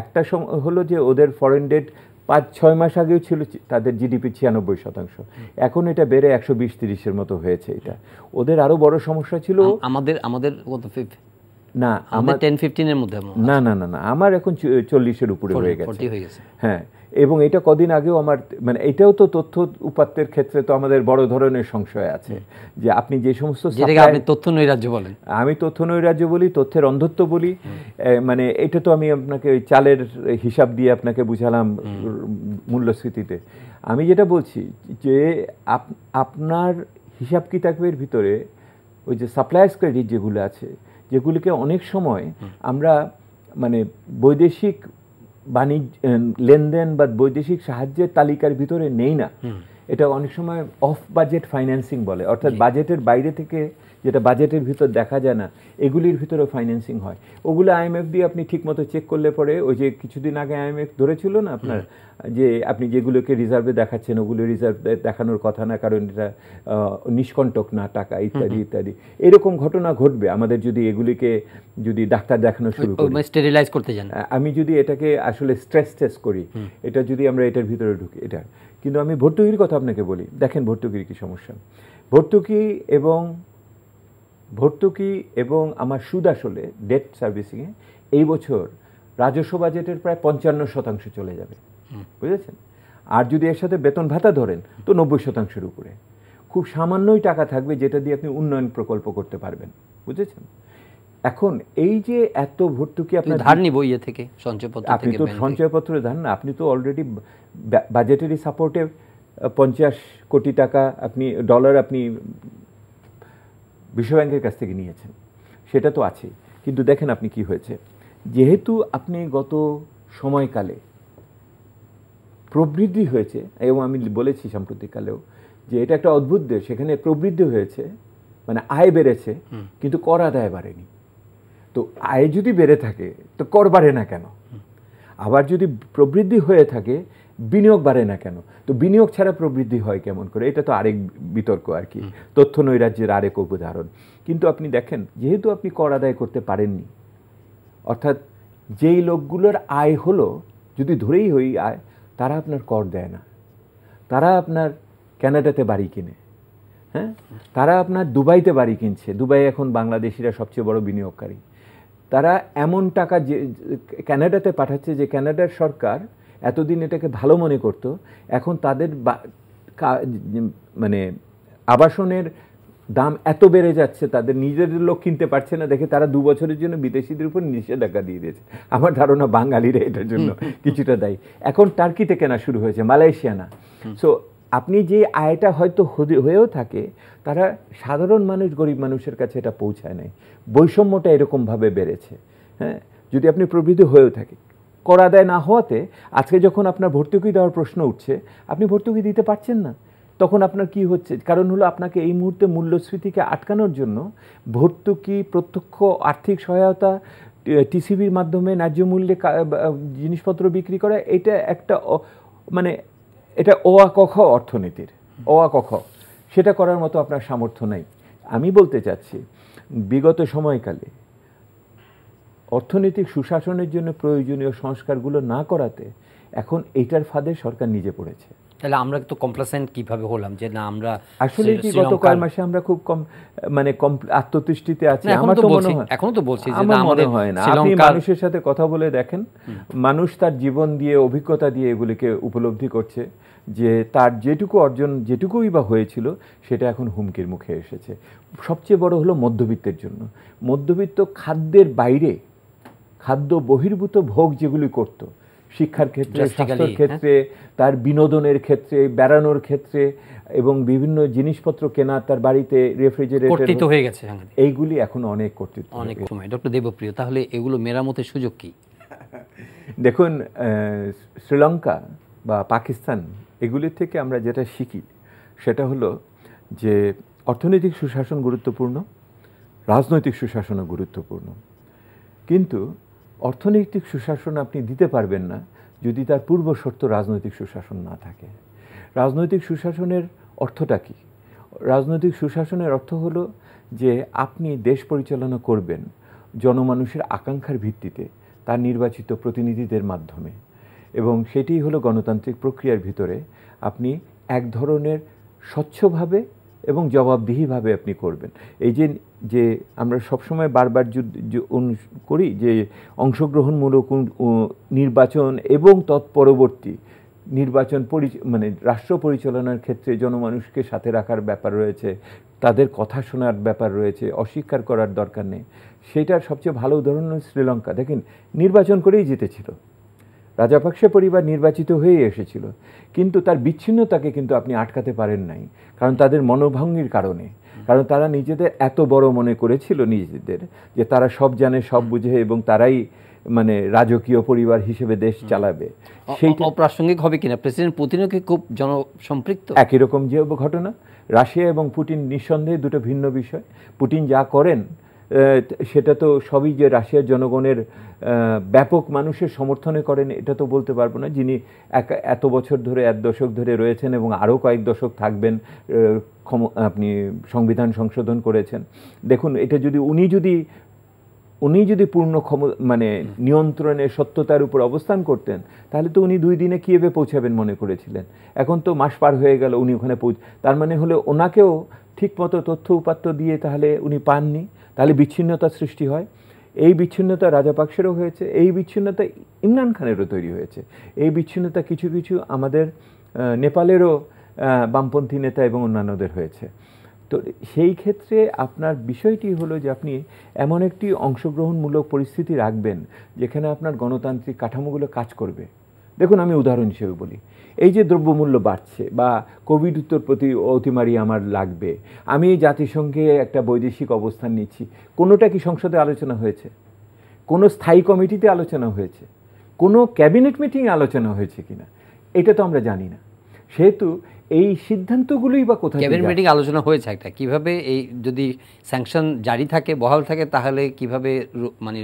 একটা হলো যে ওদের ফরেন ডেট 5-6 মাস আগেও ছিল তাদের জিডিপি 96%, এখন এটা বেড়ে 120-30-এর মতো হয়েছে। এটা ওদের আরো বড় সমস্যা ছিল। আমাদের না, আমার 10-15 এর মধ্যে না, আমার এখন 40-এর উপরে হয়ে গেছে। হ্যাঁ, এবং এটা কদিন আগেও আমার মানে এটাও তো তথ্য উপাত্তের ক্ষেত্রে তো আমাদের বড় ধরনের সংশয় আছে যে আপনি যে সমস্ত তথ্য নৈরাজ্য বলেন, আমি তথ্য নৈরাজ্য বলি, তথ্যের অন্ধত্ব বলি। মানে এটা তো আমি আপনাকে ওই চালের হিসাব দিয়ে আপনাকে বুঝালাম মূল্যস্ফীতিতে। আমি যেটা বলছি যে আপনার হিসাব কিতাবের ভিতরে ওই যে সাপ্লায়ার্স ক্রেডিট যেগুলো আছে, যেগুলিকে অনেক সময় আমরা মানে বৈদেশিক বাণিজ্য লেনদেন বা বৈদেশিক সাহায্যের তালিকার ভিতরে নেই না। এটা অনেক সময় অফ বাজেট ফাইন্যান্সিং বলে, অর্থাৎ বাজেটের বাইরে থেকে যেটা বাজেটের ভিতর দেখা যায় না, এগুলির ভিতরে ফাইন্যান্সিং হয়। ওগুলো আইএমএফ দিয়ে আপনি ঠিকমতো চেক করলে পরে, ওই যে কিছুদিন আগে আইএমএফ ধরেছিল না আপনার, যে আপনি যেগুলোকে রিজার্ভে দেখাচ্ছেন ওগুলো রিজার্ভ দেখানোর কথা না, কারণ এটা নিষ্কণ্টক না টাকা, ইত্যাদি ইত্যাদি। এরকম ঘটনা ঘটবে আমাদের যদি এগুলিকে যদি ডাক্তার দেখানো শুরু করি, স্টেরিলাইজ করতে যান। আমি যদি এটাকে আসলে স্ট্রেস টেস্ট করি, এটা যদি আমরা এটার ভিতরে ঢুকি এটা। কিন্তু আমি ভর্তুকির কথা আপনাকে বলি, দেখেন ভর্তুকির কি সমস্যা। ভর্তুকি এবং আমার সুদ আসলে ডেট সার্ভিসিংয়ে এই বছর রাজস্ব বাজেটের প্রায় 55% চলে যাবে, বুঝেছেন? আর যদি এর সাথে বেতন ভাতা ধরেন তো 90%-এর উপরে। খুব সামান্যই টাকা থাকবে যেটা দিয়ে আপনি উন্নয়ন প্রকল্প করতে পারবেন, বুঝেছেন? এখন এই যে এত ভর্তুকি আপনি ধার নিব ইয়ে থেকে, সঞ্চয়পত্র থেকে, আপনি তো সঞ্চয়পত্রে ধার না, আপনি তো অলরেডি বাজেটারি সাপোর্টে 50 কোটি টাকা আপনি ডলার আপনি বিশ্বব্যাংকের কাছ থেকে নিয়েছেন, সেটা তো আছে। কিন্তু দেখেন আপনি কি হয়েছে, যেহেতু আপনি গত সময়কালে প্রবৃদ্ধি হয়েছে, এবং আমি বলেছি সাম্প্রতিককালেও যে এটা একটা অদ্ভুত দেশ, সেখানে প্রবৃদ্ধি হয়েছে মানে আয় বেড়েছে কিন্তু কর আদায় বাড়েনি। তো আয় যদি বেড়ে থাকে তো কর বাড়ে না কেন? আবার যদি প্রবৃদ্ধি হয়ে থাকে বিনিয়োগ বাড়ে না কেন? তো বিনিয়োগ ছাড়া প্রবৃদ্ধি হয় কেমন করে? এটা তো আরেক বিতর্ক আর কি, তথ্য নৈরাজ্যের আরেক উদাহরণ। কিন্তু আপনি দেখেন, যেহেতু আপনি কর আদায় করতে পারেননি, অর্থাৎ যেই লোকগুলোর আয় হলো, যদি ধরেই হই আয়, তারা আপনার কর দেয় না, তারা আপনার কানাডাতে বাড়ি কিনে, হ্যাঁ, তারা আপনার দুবাইতে বাড়ি কিনছে। দুবাই এখন বাংলাদেশিরা সবচেয়ে বড় বিনিয়োগকারী। তারা এমন টাকা যে কানাডাতে পাঠাচ্ছে, যে কানাডার সরকার এতদিন এটাকে ভালো মনে করত, এখন তাদের মানে আবাসনের দাম এত বেড়ে যাচ্ছে, তাদের নিজেদের লোক কিনতে পারছে না দেখে তারা 2 বছরের জন্য বিদেশিদের উপর নিষেধাজ্ঞা দিয়ে দিয়েছে। আমার ধারণা বাঙালিরা এটার জন্য কিছুটা দায়ী। এখন টার্কিতে কেনা শুরু হয়েছে, মালয়েশিয়া না। সো আপনি যে আয়টা হয়তো হয়েও থাকে, তারা সাধারণ মানুষ, গরিব মানুষের কাছে এটা পৌঁছায় নাই। বৈষম্যটা এরকমভাবে বেড়েছে। হ্যাঁ, যদি আপনি প্রবৃদ্ধি হয়েও থাকে, কর আদায় না হওয়াতে আজকে যখন আপনার ভর্তুকি দেওয়ার প্রশ্ন উঠছে, আপনি ভর্তুকি দিতে পারছেন না, তখন আপনার কি হচ্ছে, কারণ হলো আপনাকে এই মুহূর্তে মূল্যস্ফীতিকে আটকানোর জন্য ভর্তুকি, প্রত্যক্ষ আর্থিক সহায়তা, টিসিবির মাধ্যমে ন্যায্য মূল্যে জিনিসপত্র বিক্রি করা, এটা একটা মানে এটা অকখ অর্থনীতির অকখ, সেটা করার মতো আপনার সামর্থ্য নাই। আমি বলতে চাচ্ছি বিগত সময়কালে অর্থনৈতিক সুশাসনের জন্য প্রয়োজনীয় সংস্কারগুলো না করাতে এখন এইটার ফাঁদে সরকার নিজে পড়েছে। তাহলে আমরা তো কমপ্লাসেন্ট কিভাবে হলাম যে না আমরা আসলে কি গত কয়েক মাসে আমরা খুব কম মানে আত্মতুষ্টিতে আছি? আমার তো মনে হয়, এখনো তো বলছি যে আমার মনে হয় না। আপনি মানুষের সাথে কথা বলে দেখেন, মানুষ তার জীবন দিয়ে, অভিজ্ঞতা দিয়ে এগুলিকে উপলব্ধি করছে যে তার যেটুকু অর্জন, যেটুকুই বা হয়েছিল, সেটা এখন হুমকির মুখে এসেছে। সবচেয়ে বড় হলো মধ্যবিত্তের জন্য। মধ্যবিত্ত খাদ্যের বাইরে, খাদ্য বহির্ভূত ভোগ যেগুলি করত, শিক্ষার ক্ষেত্রে, স্বাস্থ্যের ক্ষেত্রে, তার বিনোদনের ক্ষেত্রে, বেড়ানোর ক্ষেত্রে এবং বিভিন্ন জিনিসপত্র কেনা, তার বাড়িতে রেফ্রিজারেটর হয়ে গেছে, এইগুলি এখন অনেক কর্তৃত্ব, অনেক সময়। ডক্টর দেবপ্রিয়, তাহলে এগুলো মেরামতের সুযোগ কি? দেখুন, শ্রীলঙ্কা বা পাকিস্তান এগুলির থেকে আমরা যেটা শিখি সেটা হলো যে অর্থনৈতিক সুশাসন গুরুত্বপূর্ণ, রাজনৈতিক সুশাসনও গুরুত্বপূর্ণ, কিন্তু অর্থনৈতিক সুশাসন আপনি দিতে পারবেন না যদি তার পূর্ব শর্ত রাজনৈতিক সুশাসন না থাকে। রাজনৈতিক সুশাসনের অর্থটা কি? রাজনৈতিক সুশাসনের অর্থ হলো যে আপনি দেশ পরিচালনা করবেন জনমানুষের আকাঙ্ক্ষার ভিত্তিতে, তার নির্বাচিত প্রতিনিধিদের মাধ্যমে, এবং সেটি হলো গণতান্ত্রিক প্রক্রিয়ার ভিতরে আপনি এক ধরনের স্বচ্ছভাবে এবং জবাবদিহিভাবে আপনি করবেন। এই যে আমরা সবসময় বারবার করি যে অংশগ্রহণমূলক নির্বাচন এবং তৎপরবর্তী নির্বাচন মানে রাষ্ট্র পরিচালনার ক্ষেত্রে জনমানুষকে সাথে রাখার ব্যাপার রয়েছে, তাদের কথা শোনার ব্যাপার রয়েছে, অস্বীকার করার দরকার নেই। সেটার সবচেয়ে ভালো উদাহরণ শ্রীলঙ্কা। দেখেন, নির্বাচন করেই জিতেছিল, রাজাপাকসে পরিবার নির্বাচিত হয়ে এসেছিল, কিন্তু তার বিচ্ছিন্নতাকে কিন্তু আপনি আটকাতে পারেন নাই, কারণ তাদের মনোভঙ্গির কারণে। কারণ তারা নিজেদের এত বড় মনে করেছিল নিজেদের যে তারা সব জানে, সব বুঝে এবং তারাই মানে রাজকীয় পরিবার হিসেবে দেশ চালাবে। সেইটা অপ্রাসঙ্গিক হবে কিনা? প্রেসিডেন্ট পুতিনও কি খুব জনসম্পৃক্ত? একই রকম যে ঘটনা, রাশিয়া এবং পুতিন নিঃসন্দেহে দুটো ভিন্ন বিষয়। পুতিন যা করেন সেটা তো সবই যে রাশিয়ার জনগণের ব্যাপক মানুষের সমর্থনে করেন এটা তো বলতে পারবো না। যিনি এত বছর ধরে, এক দশক ধরে রয়েছেন এবং আরও কয়েক দশক থাকবেন, আপনি সংবিধান সংশোধন করেছেন। দেখুন, এটা যদি উনি যদি পূর্ণ মানে নিয়ন্ত্রণের সত্যতার উপর অবস্থান করতেন, তাহলে তো উনি 2 দিনে কিয়েভে পৌঁছাবেন মনে করেছিলেন। এখন তো মাস পার হয়ে গেল, উনি ওখানে তার মানে হলে ওনাকেও ঠিকমতো তথ্য উপাত্ত দিয়ে তাহলে উনি পাননি, তাহলে বিচ্ছিন্নতা সৃষ্টি হয়। এই বিচ্ছিন্নতা রাজাপাকসেরও হয়েছে, এই বিচ্ছিন্নতা ইমরান খানেরও তৈরি হয়েছে, এই বিচ্ছিন্নতা কিছু কিছু আমাদের নেপালেরও বামপন্থী নেতা এবং অন্যান্যদের হয়েছে। তো সেই ক্ষেত্রে আপনার বিষয়টি হলো যে আপনি এমন একটি অংশগ্রহণমূলক পরিস্থিতি রাখবেন যেখানে আপনার গণতান্ত্রিক কাঠামোগুলো কাজ করবে। দেখুন, আমি উদাহরণ হিসেবে বলি, এই যে দ্রব্যমূল্য বাড়ছে বা কোভিড উত্তর প্রতি অতিমারি আমার লাগবে, আমি জাতিসংঘে একটা বৈদেশিক অবস্থান নিচ্ছি, কোনোটা কি সংসদে আলোচনা হয়েছে? কোনো স্থায়ী কমিটিতে আলোচনা হয়েছে? কোনো ক্যাবিনেট মিটিংয়ে আলোচনা হয়েছে কিনা এটা তো আমরা জানি না। সেহেতু এই সিদ্ধান্তগুলোই বা কোথায়? ক্যাবিনেট মিটিং আলোচনা হয়েছে একটা, কিভাবে এই যদি স্যাংশন জারি থাকে, বহাল থাকে, তাহলে কিভাবে মানে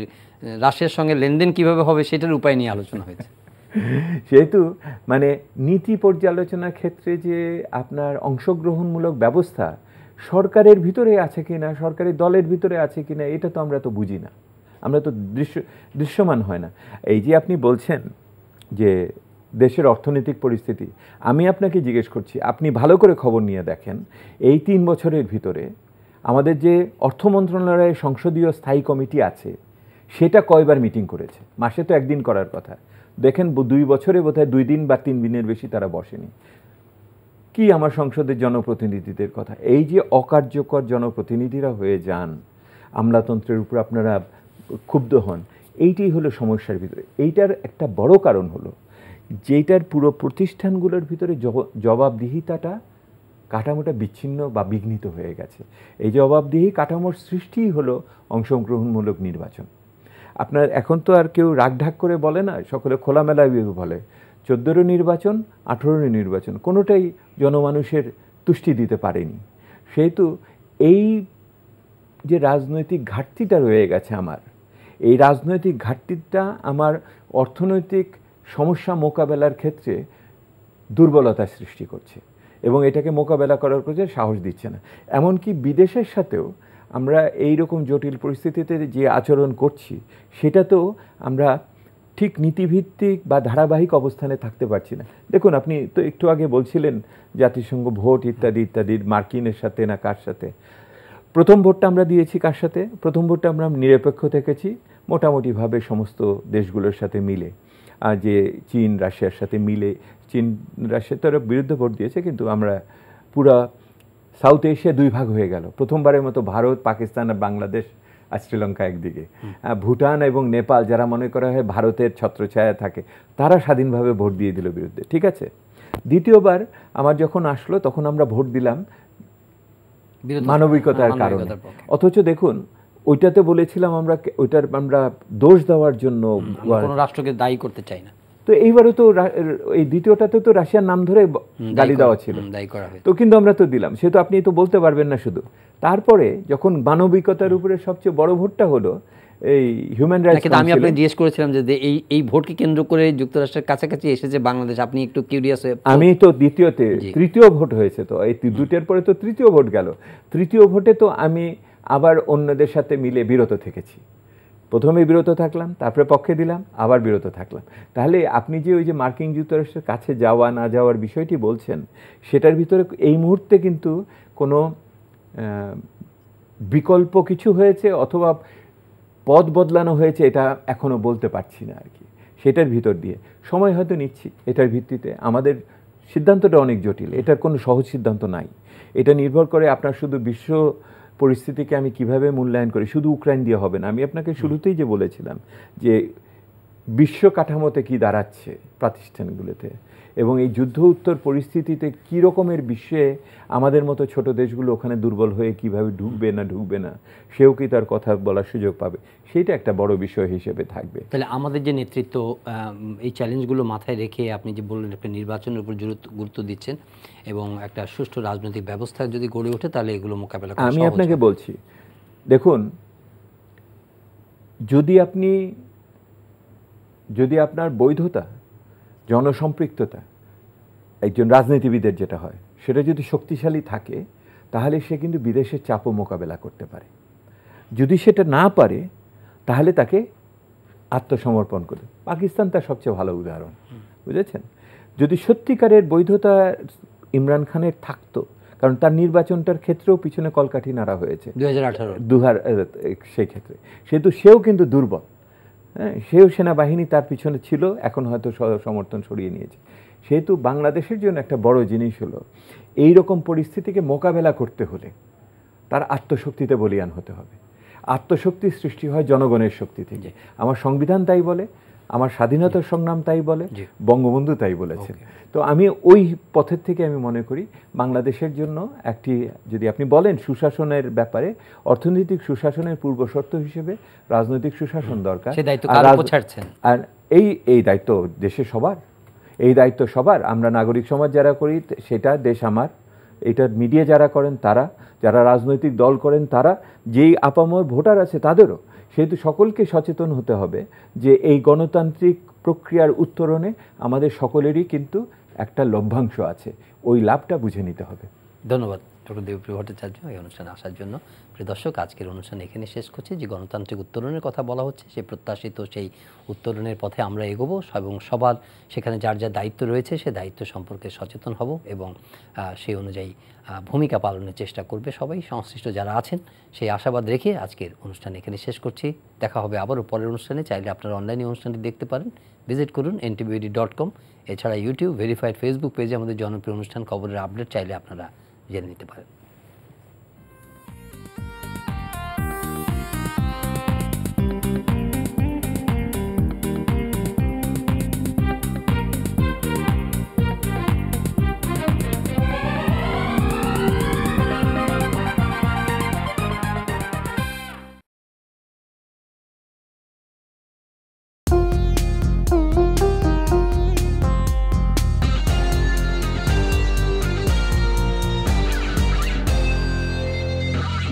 রাশিয়ার সঙ্গে লেনদেন কিভাবে হবে সেটার উপায় নিয়ে আলোচনা হয়েছে। সেহেতু মানে নীতি পর্যালোচনার ক্ষেত্রে যে আপনার অংশগ্রহণমূলক ব্যবস্থা সরকারের ভিতরে আছে কিনা, সরকারি দলের ভিতরে আছে কিনা, এটা তো আমরা তো বুঝি না, আমরা তো দৃশ্যমান হয় না। এই যে আপনি বলছেন যে দেশের অর্থনৈতিক পরিস্থিতি, আমি আপনাকে জিজ্ঞেস করছি, আপনি ভালো করে খবর নিয়ে দেখেন, এই 3 বছরের ভিতরে আমাদের যে অর্থ মন্ত্রণালয়ের সংসদীয় স্থায়ী কমিটি আছে সেটা কয়বার মিটিং করেছে? মাসে তো একদিন করার কথা, দেখেন 2 বছরে বোধহয় 2 দিন বা 3 দিনের বেশি তারা বসেনি। কি আমার সংসদের জনপ্রতিনিধিদের কথা, এই যে অকার্যকর জনপ্রতিনিধিরা হয়ে যান, আমলাতন্ত্রের উপর আপনারা ক্ষুব্ধ হন, এইটাই হলো সমস্যার ভিতরে। এইটার একটা বড় কারণ হলো যেটার পুরো প্রতিষ্ঠানগুলোর ভিতরে জবাবদিহিতাটা কাঠামোটা বিচ্ছিন্ন বা বিঘ্নিত হয়ে গেছে। এই জবাবদিহি কাঠামোর সৃষ্টিই হলো অংশগ্রহণমূলক নির্বাচন। আপনার এখন তো আর কেউ রাগঢাক করে বলে না, সকলে খোলামেলায় বলে 14 নির্বাচন, 18 নির্বাচন, কোনোটাই জনমানুষের তুষ্টি দিতে পারেনি। সেহেতু এই যে রাজনৈতিক ঘাটতিটা রয়ে গেছে আমার, এই রাজনৈতিক ঘাটতিটা আমার অর্থনৈতিক সমস্যা মোকাবেলার ক্ষেত্রে দুর্বলতা সৃষ্টি করছে এবং এটাকে মোকাবেলা করার ক্ষেত্রে সাহস দিচ্ছে না। এমনকি বিদেশের সাথেও আমরা এই রকম জটিল পরিস্থিতিতে যে আচরণ করছি সেটাতেও আমরা ঠিক নীতিভিত্তিক বা ধারাবাহিক অবস্থানে থাকতে পারছি না। দেখুন, আপনি তো একটু আগে বলছিলেন জাতিসংঘ ভোট ইত্যাদি ইত্যাদি, মার্কিনের সাথে না কার সাথে। প্রথম ভোটটা আমরা দিয়েছি কার সাথে? প্রথম ভোটটা আমরা নিরপেক্ষ থেকেছি মোটামুটিভাবে সমস্ত দেশগুলোর সাথে মিলে, যে চীন রাশিয়ার সাথে মিলে। চীন রাশিয়া তো বিরুদ্ধে ভোট দিয়েছে, কিন্তু আমরা পুরা সাউথ এশিয়া দুই ভাগ হয়ে গেল। প্রথমবারের মতো ভারত, পাকিস্তান আর বাংলাদেশ আর শ্রীলঙ্কা একদিকে, ভুটান এবং নেপাল যারা মনে করা হয় ভারতের ছত্রছায়া থাকে, তারা স্বাধীনভাবে ভোট দিয়ে দিল বিরুদ্ধে। ঠিক আছে, দ্বিতীয়বার আমার যখন আসলো তখন আমরা ভোট দিলাম মানবিকতার কারণে। অথচ দেখুন, ওইটাতে বলেছিলাম আমরা, ওইটার আমরা দোষ দেওয়ার জন্য কোনো রাষ্ট্রকে দায়ী করতে চাই না। তো এইবারও তো এই দ্বিতীয়টাতে তো রাশিয়ার নাম ধরে গালি দেওয়া ছিল, তো কিন্তু আমরা তো দিলাম। সে তো আপনি তো বলতে পারবেন না শুধু। তারপরে যখন মানবিকতার উপরে সবচেয়ে বড় ভোটটা হলো এই হিউম্যান রাইটস, আমি আপনাকে জিজ্ঞেস করেছিলাম যে এই ভোটকে কেন্দ্র করে যুক্তরাষ্ট্রের কাছাকাছি এসেছে বাংলাদেশ, আপনি একটু কিউরিয়াস হয়ে। আমি তো তৃতীয় ভোট হয়েছে, তো এই দুটোর পরে তো তৃতীয় ভোট গেল। তৃতীয় ভোটে তো আমি আবার অন্যদের সাথে মিলে বিরত থেকেছি। প্রথমে বিরত থাকলাম, তারপরে পক্ষে দিলাম, আবার বিরত থাকলাম। তাহলে আপনি যে ওই যে মার্কিন যুক্তরাষ্ট্রের কাছে যাওয়া না যাওয়ার বিষয়টি বলছেন, সেটার ভিতরে এই মুহূর্তে কিন্তু কোনো বিকল্প কিছু হয়েছে অথবা পথ বদলানো হয়েছে এটা এখনো বলতে পারছি না আর কি। সেটার ভিতর দিয়ে সময় হয়তো নিচ্ছি। এটার ভিত্তিতে আমাদের সিদ্ধান্তটা অনেক জটিল, এটার কোনো সহজ সিদ্ধান্ত নাই। এটা নির্ভর করে আপনার শুধু বিশ্ব পরিস্থিতিকে আমি কিভাবে মূল্যায়ন করি, শুধু ইউক্রেন দিয়ে হবে না। আমি আপনাকে শুরুতেই যে বলেছিলাম যে বিশ্ব কাঠামোতে কি দাঁড়াচ্ছে প্রাতিষ্ঠানগুলোতে, এবং এই যুদ্ধ উত্তর পরিস্থিতিতে কী রকমের বিশ্বে আমাদের মতো ছোট দেশগুলো ওখানে দুর্বল হয়ে কিভাবে ঢুকবে না, সেও কি তার কথা বলার সুযোগ পাবে, সেইটা একটা বড় বিষয় হিসেবে থাকবে। তাহলে আমাদের যে নেতৃত্ব এই চ্যালেঞ্জগুলো মাথায় রেখে আপনি যে বললেন একটা নির্বাচনের উপর গুরুত্ব দিচ্ছেন এবং একটা সুষ্ঠু রাজনৈতিক ব্যবস্থা যদি গড়ে ওঠে তাহলে এগুলো মোকাবেলা করা। আমি আপনাকে বলছি, দেখুন, যদি আপনার বৈধতা, জনসম্পৃক্ততা, একজন রাজনীতিবিদের যেটা হয়, সেটা যদি শক্তিশালী থাকে তাহলে সে কিন্তু বিদেশের চাপও মোকাবেলা করতে পারে। যদি সেটা না পারে তাহলে তাকে আত্মসমর্পণ করে। পাকিস্তান তার সবচেয়ে ভালো উদাহরণ, বুঝেছেন? যদি সত্যিকারের বৈধতা ইমরান খানের থাকতো, কারণ তার নির্বাচনটার ক্ষেত্রেও পিছনে কলকাঠি নাড়া হয়েছে 2018 সেই ক্ষেত্রে, সেও কিন্তু দুর্বল। হ্যাঁ, সেও সেনাবাহিনী তার পিছনে ছিল, এখন হয়তো সমর্থন সরিয়ে নিয়েছে। সেহেতু বাংলাদেশের জন্য একটা বড় জিনিস হলো এই রকম পরিস্থিতিকে মোকাবেলা করতে হলে তার আত্মশক্তিতে বলীয়ান হতে হবে। আত্মশক্তির সৃষ্টি হয় জনগণের শক্তি থেকে। আমার সংবিধান তাই বলে, আমার স্বাধীনতার সংগ্রাম তাই বলে, বঙ্গবন্ধু তাই বলেছেন। তো আমি ওই পথের থেকে আমি মনে করি বাংলাদেশের জন্য একটি, যদি আপনি বলেন সুশাসনের ব্যাপারে, অর্থনৈতিক সুশাসনের পূর্বশর্ত হিসেবে রাজনৈতিক সুশাসন দরকার। আর এই দায়িত্ব দেশে সবার, এই দায়িত্ব সবার। আমরা নাগরিক সমাজ যারা করি সেটা দেশ আমার, এটা মিডিয়া যারা করেন তারা, যারা রাজনৈতিক দল করেন তারা, যেই আপামর ভোটার আছে তাদেরও। সেহেতু সকলকে সচেতন হতে হবে যে এই গণতান্ত্রিক প্রক্রিয়ার উত্তরণে আমাদের সকলেরই কিন্তু একটা লভ্যাংশ আছে, ওই লাভটা বুঝে নিতে হবে। ধন্যবাদ ডক্টর দেবপ্রিয় ভট্টাচার্য এই অনুষ্ঠানে আসার জন্য। প্রিয় দর্শক, আজকের অনুষ্ঠান এখানে শেষ করছি। যে গণতান্ত্রিক উত্তরণের কথা বলা হচ্ছে, সেই প্রত্যাশিত সেই উত্তরণের পথে আমরা এগোবো এবং সবার সেখানে যার যা দায়িত্ব রয়েছে সে দায়িত্ব সম্পর্কে সচেতন হব এবং সেই অনুযায়ী ভূমিকা পালনের চেষ্টা করবে সবাই সংশ্লিষ্ট যারা আছেন। সেই আশাবাদ রেখে আজকের অনুষ্ঠান এখানে শেষ করছি। দেখা হবে আবারও পরের অনুষ্ঠানে। চাইলে আপনারা অনলাইনে অনুষ্ঠানটি দেখতে পারেন, ভিজিট করুন ntvd.com। এছাড়া ইউটিউব ভেরিফাইড ফেসবুক পেজে আমাদের জনপ্রিয় অনুষ্ঠান খবরের আপডেট চাইলে আপনারা জেনে নিতে পারেন।